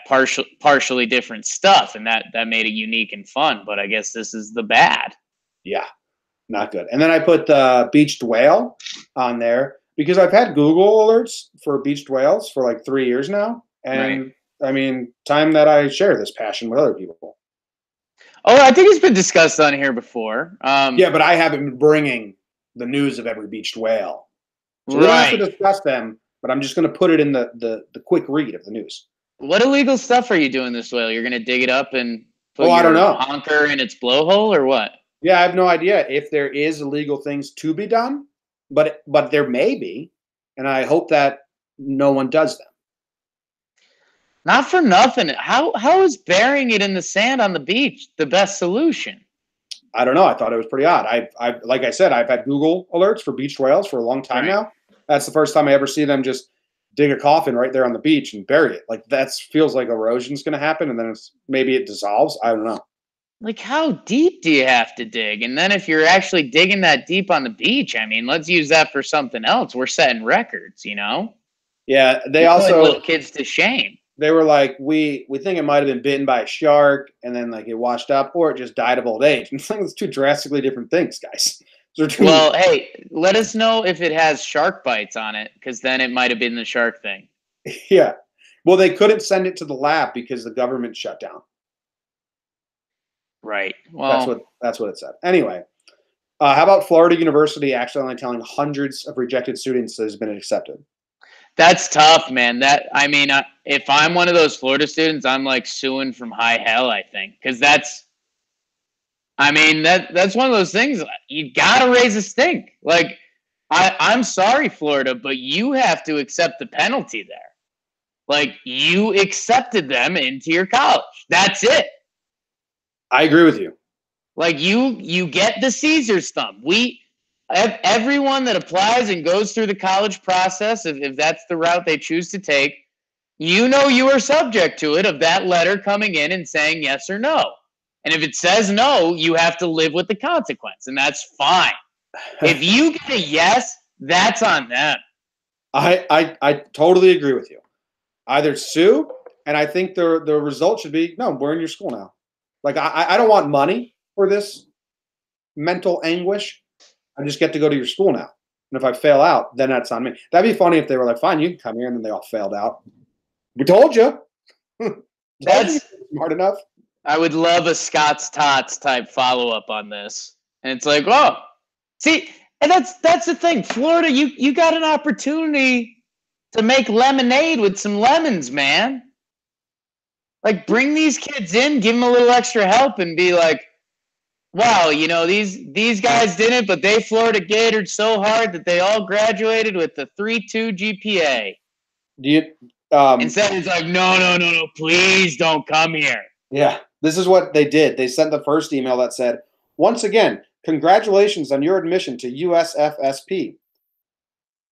partially different stuff, and that made it unique and fun. But I guess this is the bad. Yeah, not good. And then I put the beached whale on there because I've had Google alerts for beached whales for like 3 years now, and I mean, time that I share this passion with other people. Oh, I think it's been discussed on here before. Yeah, but I haven't been bringing the news of every beached whale. So we don't have to discuss them, but I'm just going to put it in the quick read of the news. What illegal stuff are you doing this whale? You're going to dig it up and put I don't know. Honker in its blowhole or what? Yeah, I have no idea if there is illegal things to be done, but there may be, and I hope that no one does them. Not for nothing. How is burying it in the sand on the beach the best solution? I don't know. I thought it was pretty odd. I've like I said, I've had Google alerts for beached whales for a long time now. That's the first time I ever see them just dig a coffin right there on the beach and bury it. Like that feels like erosion's going to happen, and then maybe it dissolves. I don't know. Like how deep do you have to dig? And then if you're actually digging that deep on the beach, I mean, let's use that for something else. We're setting records, you know? Yeah, they also put kids to shame. They were like, we think it might have been bitten by a shark, and then like it washed up, or it just died of old age. It's like it's 2 drastically different things, guys. Well, hey, let us know if it has shark bites on it, because then it might have been the shark thing. Yeah. Well, they couldn't send it to the lab because the government shut down. Right. Well, that's what it said. Anyway, how about Florida University accidentally telling hundreds of rejected students that has been accepted? That's tough, man. If I'm one of those Florida students, I'm like suing from high hell, I think, because that's one of those things. You gotta raise a stink. Like, I'm sorry, Florida, but you have to accept the penalty there. Like, you accepted them into your college. That's it. I agree with you. Like, you get the Caesar's thumb. Everyone that applies and goes through the college process, if that's the route they choose to take, you are subject to it, of that letter coming in and saying yes or no. And if it says no, you have to live with the consequence, and that's fine. If you get a yes, that's on them. I totally agree with you. Either sue, and I think the result should be no. We're in your school now. Like I don't want money for this mental anguish. I just get to go to your school now. And if I fail out, then that's on me. That'd be funny if they were like, "Fine, you can come here," and then they all failed out. We told you. That's smart enough. I would love a Scott's Tots type follow up on this. And it's like, oh, see, and that's the thing. Florida, you got an opportunity to make lemonade with some lemons, man. Like, bring these kids in, give them a little extra help, and be like, wow, these guys didn't, but they Florida Gatored so hard that they all graduated with a 3.2 GPA. Do you? Instead, it's like, no, please don't come here. Yeah, this is what they did. They sent the first email that said, once again, congratulations on your admission to USFSP.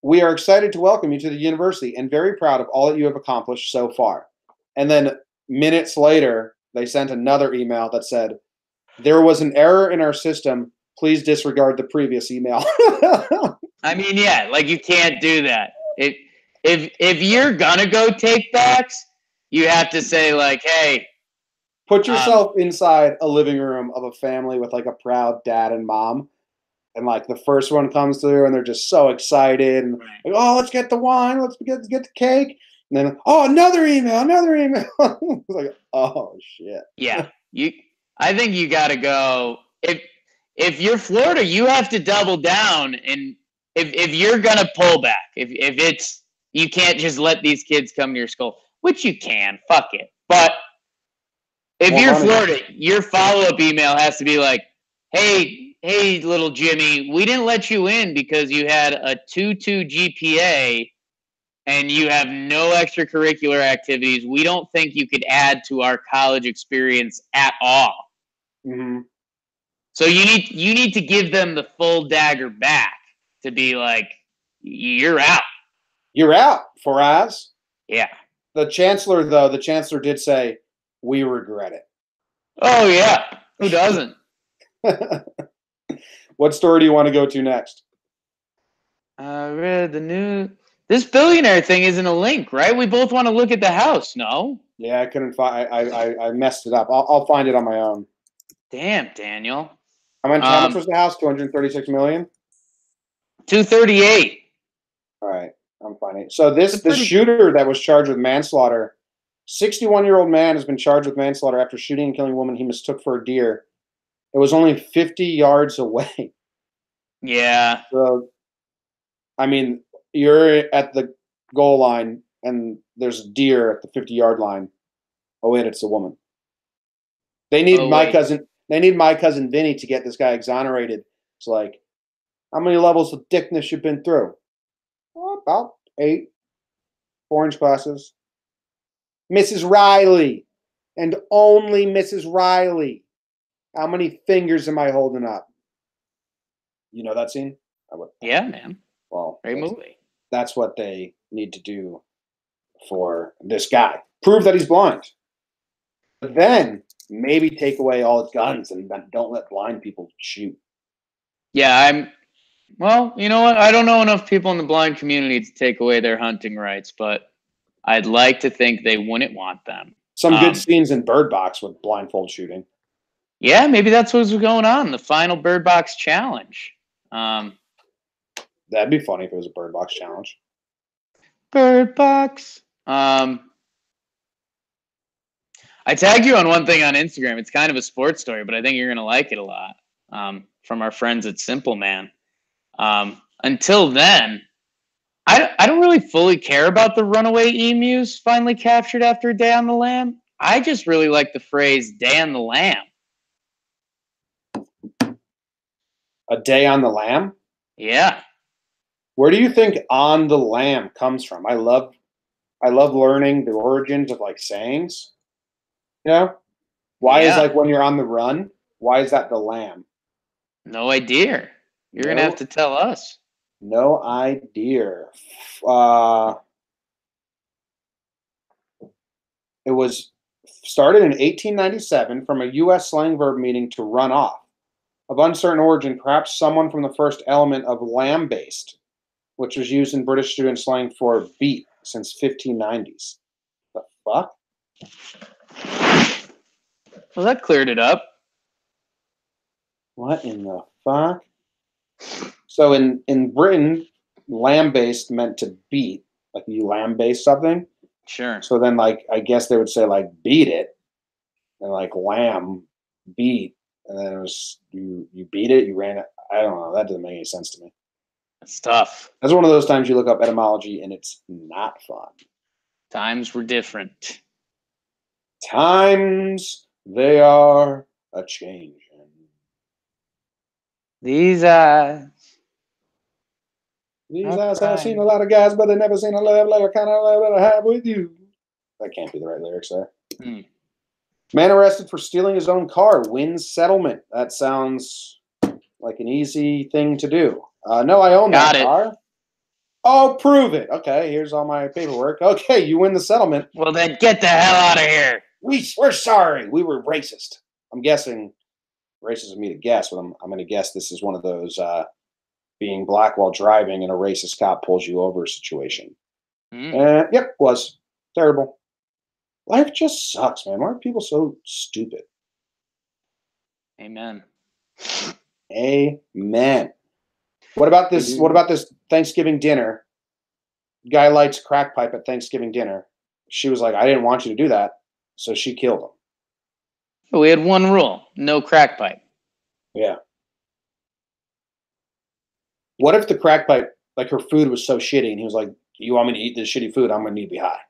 We are excited to welcome you to the university and very proud of all that you have accomplished so far. And then minutes later, they sent another email that said, there was an error in our system. Please disregard the previous email. I mean, yeah, like you can't do that. If you're gonna go take backs, you have to say like, hey, put yourself inside a living room of a family with like a proud dad and mom, and like the first one comes through and they're just so excited and like, oh, let's get the wine, let's get the cake, and then another email. It's like, oh shit. Yeah, I think you got to go. If you're Florida, you have to double down, and if you're gonna pull back, if it's you can't just let these kids come to your school, which you can, fuck it. But if you're Florida, your follow-up email has to be like, hey, little Jimmy, we didn't let you in because you had a 2.2 GPA and you have no extracurricular activities. We don't think you could add to our college experience at all. Mm-hmm. So you need to give them the full dagger back to be like, you're out. You're out, Faraz. Yeah. The chancellor did say, we regret it. Oh, yeah. Who doesn't? What story do you want to go to next? I read the news. This billionaire thing isn't a link, right? We both want to look at the house, no? Yeah, I couldn't find. I messed it up. I'll find it on my own. Damn, Daniel. How much was the house? 236 million. 238. All right, I'm finding it. So this shooter that was charged with manslaughter, 61-year-old man has been charged with manslaughter after shooting and killing a woman he mistook for a deer. It was only 50 yards away. Yeah. So, I mean, you're at the goal line and there's a deer at the 50-yard line. Oh wait, it's a woman. They need my cousin. They need my cousin Vinny to get this guy exonerated. It's like, how many levels of dickness you've been through? Oh, about 8. 4-inch classes. Mrs. Riley, and only Mrs. Riley. How many fingers am I holding up? You know that scene? Yeah, man. Well, great movie. That's what they need to do for this guy. Prove that he's blind. But then maybe take away all his guns and don't let blind people shoot. Yeah, well, you know what? I don't know enough people in the blind community to take away their hunting rights, but I'd like to think they wouldn't want them. Some good scenes in Bird Box with blindfold shooting. Yeah, maybe that's what's going on. The final Bird Box challenge. That'd be funny if it was a Bird Box challenge. Bird Box. I tagged you on one thing on Instagram. It's kind of a sports story, but I think you're going to like it a lot. From our friends at Simple Man. Until then, I don't really fully care about the runaway emus finally captured after a day on the lam. I just really like the phrase "day on the lam." A day on the lam? Yeah. Where do you think "on the lam" comes from? I love learning the origins of like sayings. You know, why is like when you're on the run? Why is that the lam? No idea. You're gonna have to tell us. No idea. It was started in 1897 from a U.S. slang verb meaning to run off. of uncertain origin, perhaps someone from the first element of lamb-based, which was used in British student slang for beat since 1590s. The fuck? Well, that cleared it up. What in the fuck? So in Britain, lamb-based meant to beat, like you lamb-based something. Sure. So then, like, I guess they would say, like, beat it, and, like, lamb, beat, and then it was, you beat it, you ran it. I don't know. That doesn't make any sense to me. It's tough. That's one of those times you look up etymology, and it's not fun. Times were different. Times, they are a-changing. These eyes. These eyes have seen a lot of guys, but they never seen a love like the kind of love that I have with you. That can't be the right lyrics there. Man arrested for stealing his own car wins settlement. That sounds like an easy thing to do. No, I own that car. Oh, prove it. Okay, here's all my paperwork. Okay, you win the settlement. Well, then get the hell out of here. We're sorry. We were racist. I'm guessing racist of me to guess, but I'm going to guess this is one of those being black while driving and a racist cop pulls you over situation. Yep, was terrible. Life just sucks, man. Why are people so stupid? Amen. Amen. What about this? What about this Thanksgiving dinner? Guy lights a crack pipe at Thanksgiving dinner. She was like, I didn't want you to do that. So she killed him. We had one rule: no crack pipe. Yeah. What if the crack pipe, like her food was so shitty, and he was like, you want me to eat this shitty food? I'm going to need to be high.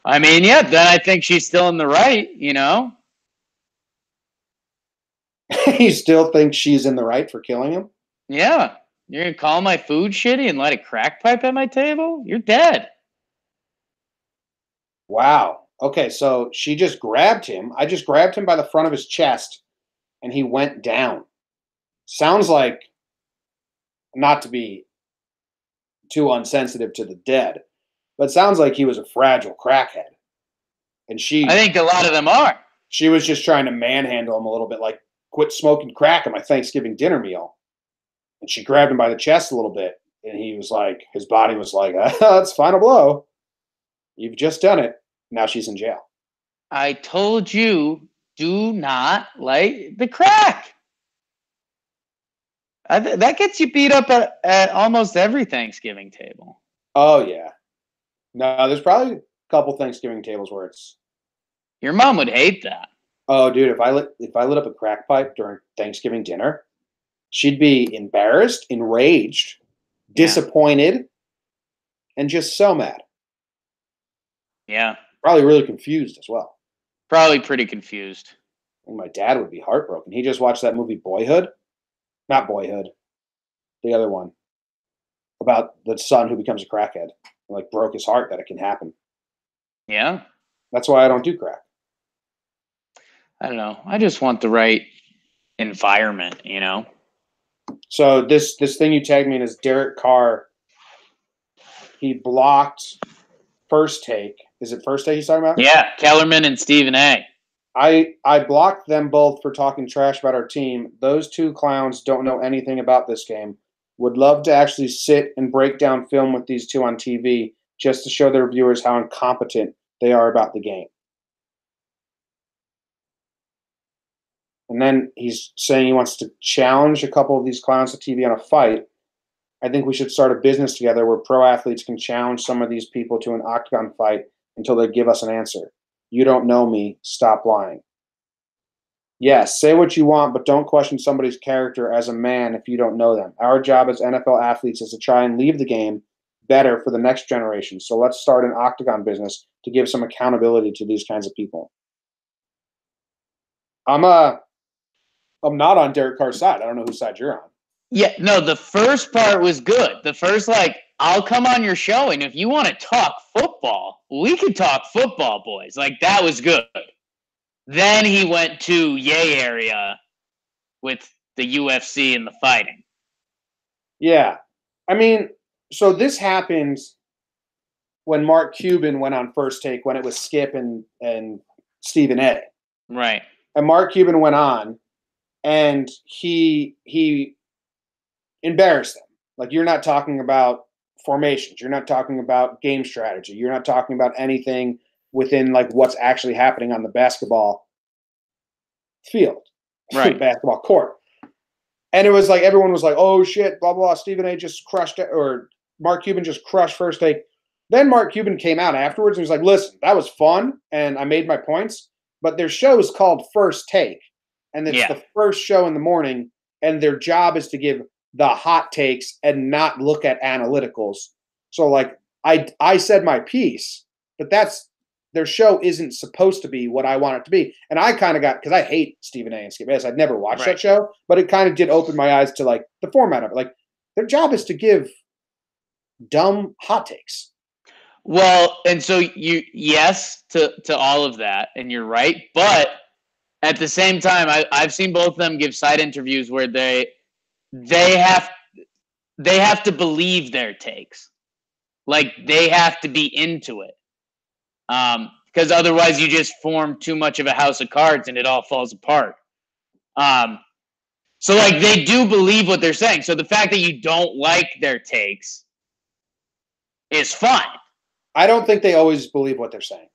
I mean, yeah, then I think she's still in the right, you know? You still think she's in the right for killing him? Yeah. You're going to call my food shitty and light a crack pipe at my table? You're dead. Wow. Okay, so she just grabbed him. I just grabbed him by the front of his chest, and he went down. Sounds like, not to be too unsensitive to the dead, but sounds like he was a fragile crackhead. And I think a lot of them are. She was just trying to manhandle him a little bit, like, quit smoking crack at my Thanksgiving dinner meal. And she grabbed him by the chest a little bit, and he was like, his body was like, that's final blow. You've just done it. Now she's in jail. I told you, do not light the crack. That gets you beat up at almost every Thanksgiving table. Oh, yeah. No, there's probably a couple Thanksgiving tables where it's... Your mom would hate that. Oh, dude, if I lit up a crack pipe during Thanksgiving dinner, she'd be embarrassed, enraged, disappointed, and just so mad. Yeah. Probably really confused as well. Probably pretty confused. And my dad would be heartbroken. He just watched that movie Boyhood. Not Boyhood. The other one. About the son who becomes a crackhead. Like, broke his heart that it can happen. Yeah. That's why I don't do crack. I don't know. I just want the right environment, you know? So this thing you tagged me in is Derek Carr. He blocked First Take. Is it First Take he's talking about? Yeah, Kellerman and Stephen A. I blocked them both for talking trash about our team. Those two clowns don't know anything about this game. Would love to actually sit and break down film with these two on TV just to show their viewers how incompetent they are about the game. And then he's saying he wants to challenge a couple of these clowns to TV on a fight. I think we should start a business together where pro athletes can challenge some of these people to an octagon fight until they give us an answer. You don't know me. Stop lying. Yes, say what you want, but don't question somebody's character as a man if you don't know them. Our job as NFL athletes is to try and leave the game better for the next generation. So let's start an octagon business to give some accountability to these kinds of people. I'm not on Derek Carr's side. I don't know whose side you're on. Yeah, no, the first part was good. The first, like, I'll come on your show, and if you want to talk football, we could talk football, boys. Like, that was good. Then he went to yay area with the UFC and the fighting. Yeah. I mean, so this happened when Mark Cuban went on First Take, when it was Skip and Stephen A. Right. and Mark Cuban went on, and he embarrassed them. Like, you're not talking about formations. You're not talking about game strategy. You're not talking about anything within like what's actually happening on the basketball field, Right. basketball court. And it was like everyone was like, "Oh shit, blah blah." Stephen A. just crushed it, or Mark Cuban just crushed First Take. Then Mark Cuban came out afterwards and was like, "Listen, that was fun, and I made my points, but their show is called First Take, and it's the first show in the morning, and their job is to give the hot takes and not look at analyticals. So like I said my piece, but that's their show isn't supposed to be what I want it to be." And I kind of got, because I hate Stephen A. and Skip Bayless. I'd never watched that show, but it kind of did open my eyes to like the format of it. Like, their job is to give dumb hot takes. Well, and so yes to all of that, and you're right, but at the same time, I've seen both of them give side interviews where they have to believe their takes, like they have to be into it, because otherwise you just form too much of a house of cards and it all falls apart. So like they do believe what they're saying. So the fact that you don't like their takes is fine. I don't think they always believe what they're saying.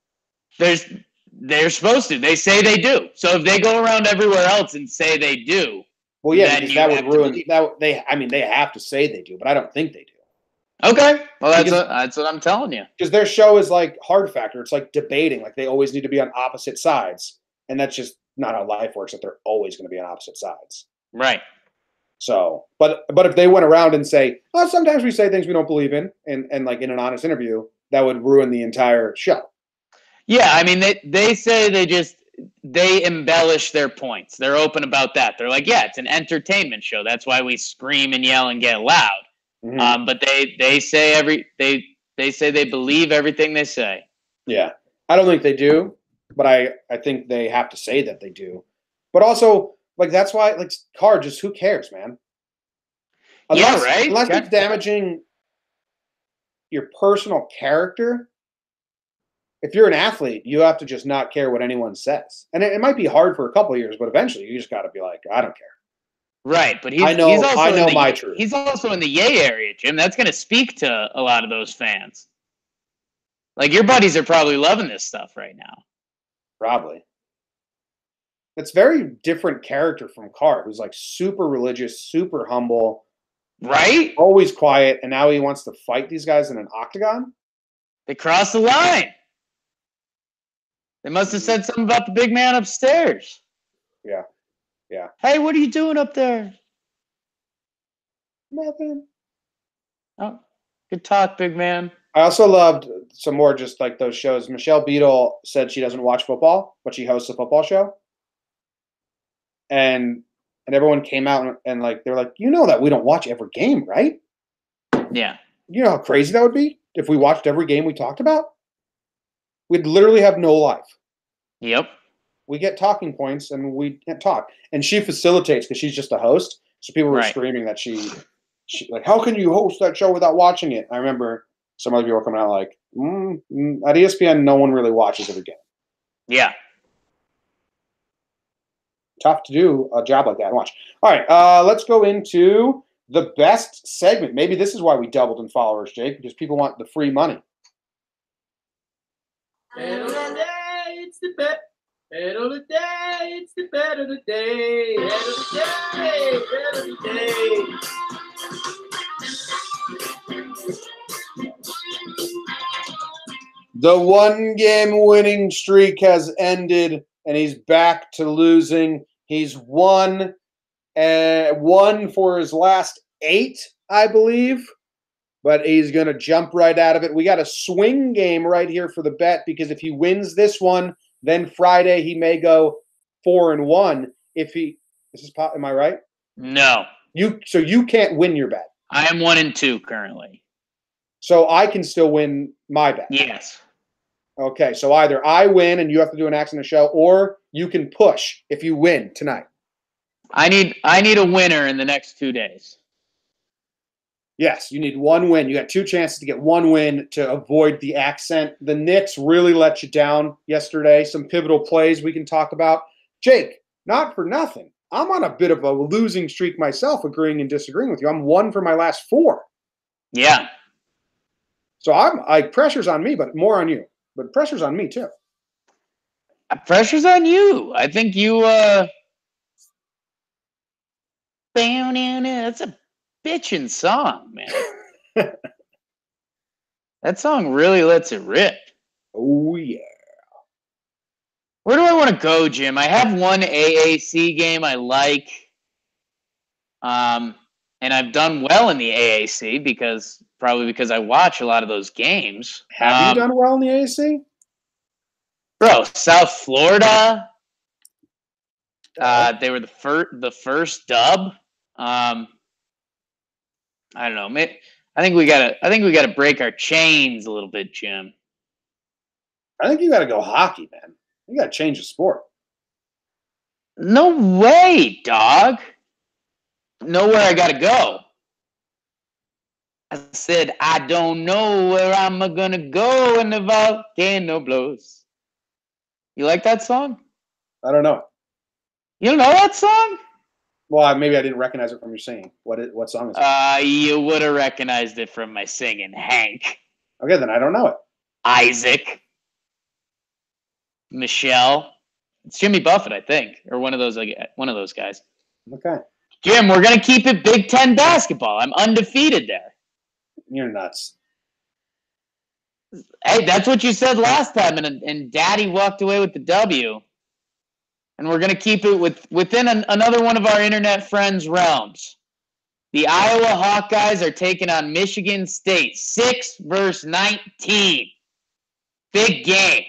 They're supposed to. They say they do. So if they go around everywhere else and say they do, well, yeah, because that would ruin that. They have to say they do, but I don't think they do. Okay, well that's what I'm telling you. Because their show is like Hard Factor. It's like debating. Like they always need to be on opposite sides, and that's just not how life works. That they're always going to be on opposite sides. Right. So, but if they went around and say, "Oh, sometimes we say things we don't believe in," and like in an honest interview, that would ruin the entire show. Yeah, I mean, they say they embellish their points. They're open about that. They're like, yeah, it's an entertainment show. That's why we scream and yell and get loud. Mm-hmm. But they say they say they believe everything they say. Yeah, I don't think they do, but I think they have to say that they do. But also, like, that's why, like, Card, just who cares, man? Unless, yeah, right. Unless it's damaging your personal character. If you're an athlete, you have to just not care what anyone says. And it might be hard for a couple of years, but eventually you just got to be like, I don't care. Right, but I know my truth. He's also in the Yay area, Jim. That's going to speak to a lot of those fans. Like, your buddies are probably loving this stuff right now. Probably. It's very different character from Carr, who's like super religious, super humble. Right? Always quiet, and now he wants to fight these guys in an octagon? They crossed the line. They must have said something about the big man upstairs. Yeah. Yeah. Hey, what are you doing up there? Nothing. Oh, good talk, big man. I also loved some more just like those shows. Michelle Beadle said she doesn't watch football, but she hosts a football show. And everyone came out and like, they're like, you know that we don't watch every game, right? Yeah. You know how crazy that would be if we watched every game we talked about? We'd literally have no life. Yep. We get talking points and we can't talk. And she facilitates because she's just a host. So people were screaming that she like, how can you host that show without watching it? I remember some other people were coming out like, at ESPN, no one really watches every game. Yeah. Tough to do a job like that and watch. All right, let's go into the best segment. Maybe this is why we doubled in followers, Jake, because people want the free money. It's the bet. Bet of the day. It's the bet of the day. Bet of the day. Bet of the day. The one-game winning streak has ended, and he's back to losing. He's won for his last 8, I believe. But he's going to jump right out of it. We got a swing game right here for the bet because if he wins this one, then Friday he may go 4-1. Am I right? No. So you can't win your bet. I am 1-2 currently. So I can still win my bet. Yes. Okay, so either I win and you have to do an axe in the show, or you can push if you win tonight. I need a winner in the next 2 days. Yes, you need one win. You got 2 chances to get one win to avoid the accent. The Knicks really let you down yesterday. Some pivotal plays we can talk about. Jake, not for nothing. I'm on a bit of a losing streak myself, agreeing and disagreeing with you. I'm 1 for my last 4. Yeah. So I'm like pressure's on me, but more on you. But pressure's on me too. Pressure's on you. I think you that's a bitchin' song, man. That song really lets it rip. Oh yeah. Where do I want to go, Jim? I have one AAC game I like. And I've done well in the AAC because I watch a lot of those games. Have you done well in the AAC? Bro, South Florida. They were the first dub. I don't know. I think we gotta break our chains a little bit, Jim. I think you gotta go hockey, man. You gotta change the sport. No way, dog. Know where I gotta go. I said, I don't know where I'm gonna go when the volcano blows. You like that song? I don't know. You don't know that song? Well, maybe I didn't recognize it from your singing. What song is it? You would have recognized it from my singing. Hank. Okay, then I don't know it. Isaac. Michelle. It's Jimmy Buffett, I think, or one of those guys. Okay. Jim, we're gonna keep it Big Ten basketball. I'm undefeated there. You're nuts. Hey, that's what you said last time, and Daddy walked away with the W. And we're gonna keep it within another one of our internet friends' realms. The Iowa Hawkeyes are taking on Michigan State, 6-19. Big game.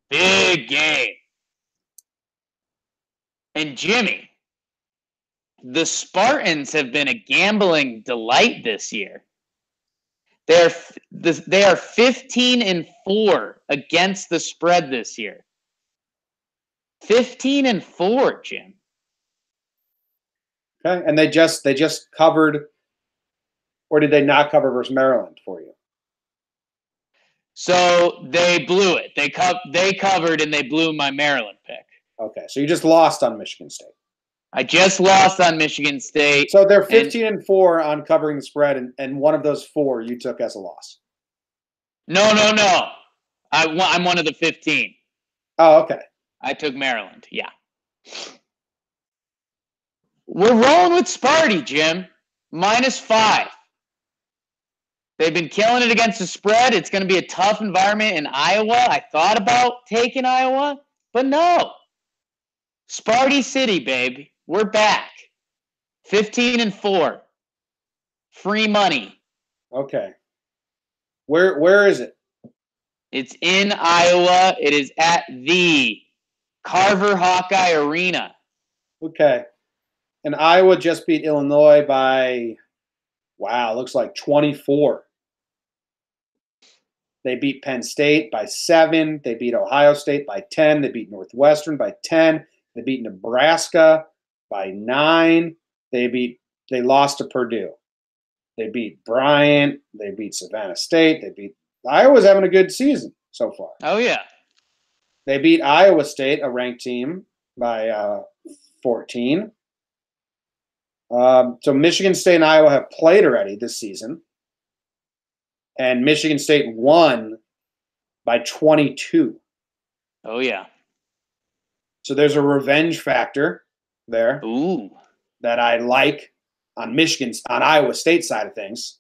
Big game. And Jimmy, the Spartans have been a gambling delight this year. They are 15-4 against the spread this year. 15-4, Jim. Okay, and they just covered, or did they not cover versus Maryland for you? So they blew it. They covered and they blew my Maryland pick. Okay, so you just lost on Michigan State. I just lost on Michigan State. So they're 15-4 on covering the spread, and one of those 4 you took as a loss. No. I'm one of the 15. Oh, okay. I took Maryland. Yeah. We're rolling with Sparty, Jim. -5. They've been killing it against the spread. It's going to be a tough environment in Iowa. I thought about taking Iowa, but no. Sparty City, babe. We're back. 15-4. Free money. Okay. Where is it? It's in Iowa. It is at the Carver Hawkeye Arena. Okay. And Iowa just beat Illinois by, wow, looks like 24. They beat Penn State by 7. They beat Ohio State by 10. They beat Northwestern by 10. They beat Nebraska by 9. They lost to Purdue. They beat Bryant. They beat Savannah State. Iowa's having a good season so far. Oh, yeah. They beat Iowa State, a ranked team, by 14. So Michigan State and Iowa have played already this season. And Michigan State won by 22. Oh, yeah. So there's a revenge factor there. Ooh. That I like on Iowa State side of things.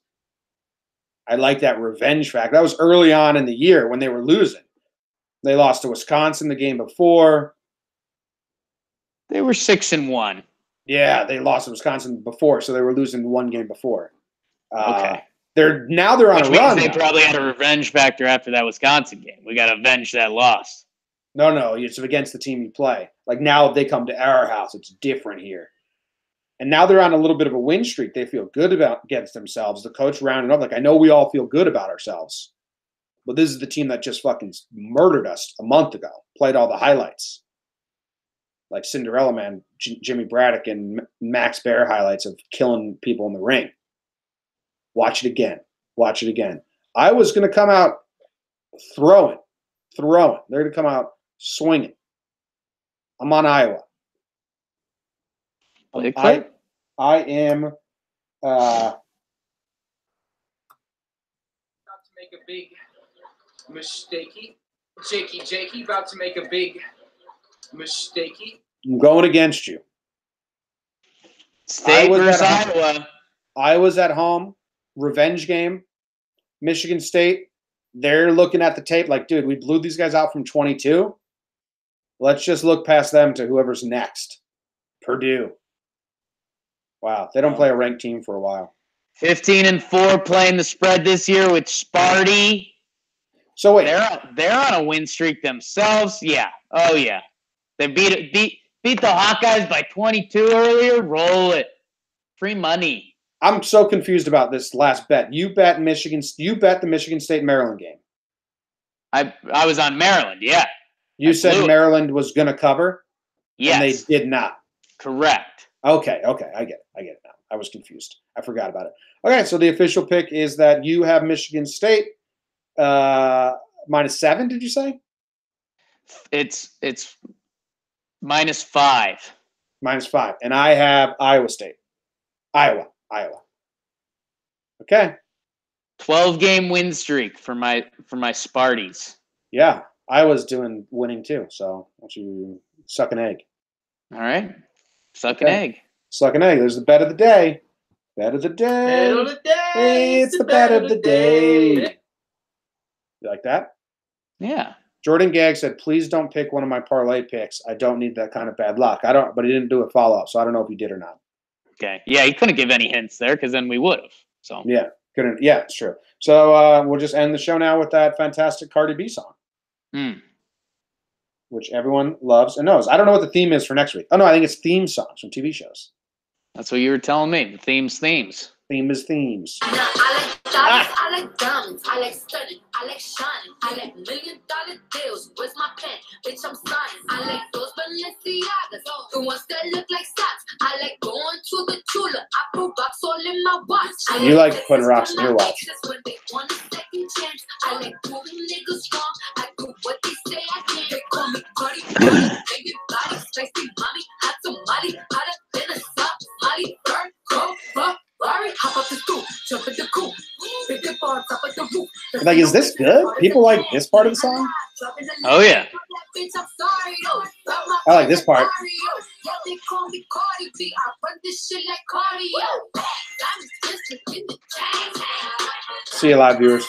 I like that revenge factor. That was early on in the year when they were losing. They lost to Wisconsin the game before. They were 6-1. Yeah, they lost to Wisconsin before, so they were losing one game before. Okay. They're on a run. They probably had a revenge factor after that Wisconsin game. We got to avenge that loss. No, it's against the team you play. Like now they come to our house. It's different here. And now they're on a little bit of a win streak. They feel good against themselves. The coach rounded up. Like, I know we all feel good about ourselves. But this is the team that just fucking murdered us a month ago. Played all the highlights. Like Cinderella Man, Jimmy Braddock, and Max Bear highlights of killing people in the ring. Watch it again. I was going to come out throwing. They're going to come out swinging I'm on Iowa. I am. About to make a big mistakey. Jakey, about to make a big mistakey. I'm going against you. State versus Iowa. Iowa's at home. Revenge game. Michigan State. They're looking at the tape like, dude, we blew these guys out from 22. Let's just look past them to whoever's next. Purdue. Wow, they don't play a ranked team for a while. 15-4 playing the spread this year with Sparty. So wait, they're on a win streak themselves. Yeah. Oh yeah. They beat the Hawkeyes by 22 earlier. Roll it. Free money. I'm so confused about this last bet. You bet the Michigan State Maryland game. I was on Maryland. Yeah. You said Maryland was going to cover. Yes. And they did not. Correct. Okay. I get it now. I was confused. I forgot about it. Okay, so the official pick is that you have Michigan State -7. Did you say? It's -5. -5, and I have Iowa State. Iowa. Okay. 12-game win streak for my Sparties. Yeah, Iowa's winning too. So why don't you suck an egg? All right, suck an egg. Suck an egg. There's the bet of the day. Bet of the day. Bet of the day. Hey, it's the bet of the day. You like that? Yeah. Jordan Gagg said, "Please don't pick one of my parlay picks. I don't need that kind of bad luck." I don't, but he didn't do a follow up, so I don't know if he did or not. Okay. Yeah, he couldn't give any hints there because then we would have. So yeah, couldn't. Yeah, it's true. So we'll just end the show now with that fantastic Cardi B song, which everyone loves and knows. I don't know what the theme is for next week. Oh no, I think it's theme songs from TV shows. That's what you were telling me. The themes. Theme is themes. I like dollars, I like diamonds, I like stunning, I like shining, I like $1 million deals. Where's my pen? Bitch, I'm signing. I like those Balenciagas, the ones that look like socks. I like going to the Tula. I put rocks all in my watch. You like putting rocks in your watch. When they want a second chance, I like proving niggas wrong. I do what they say I can. They call me Cardi, baby body, spicy mommy, hot tamale, hotter than a soft Molly, burn, go, fuck. Hop up the stoop, jump in the coop, big dip on top of the roof. Like, is this good? People like this part of the song? Oh yeah. I like this part. See you live, viewers.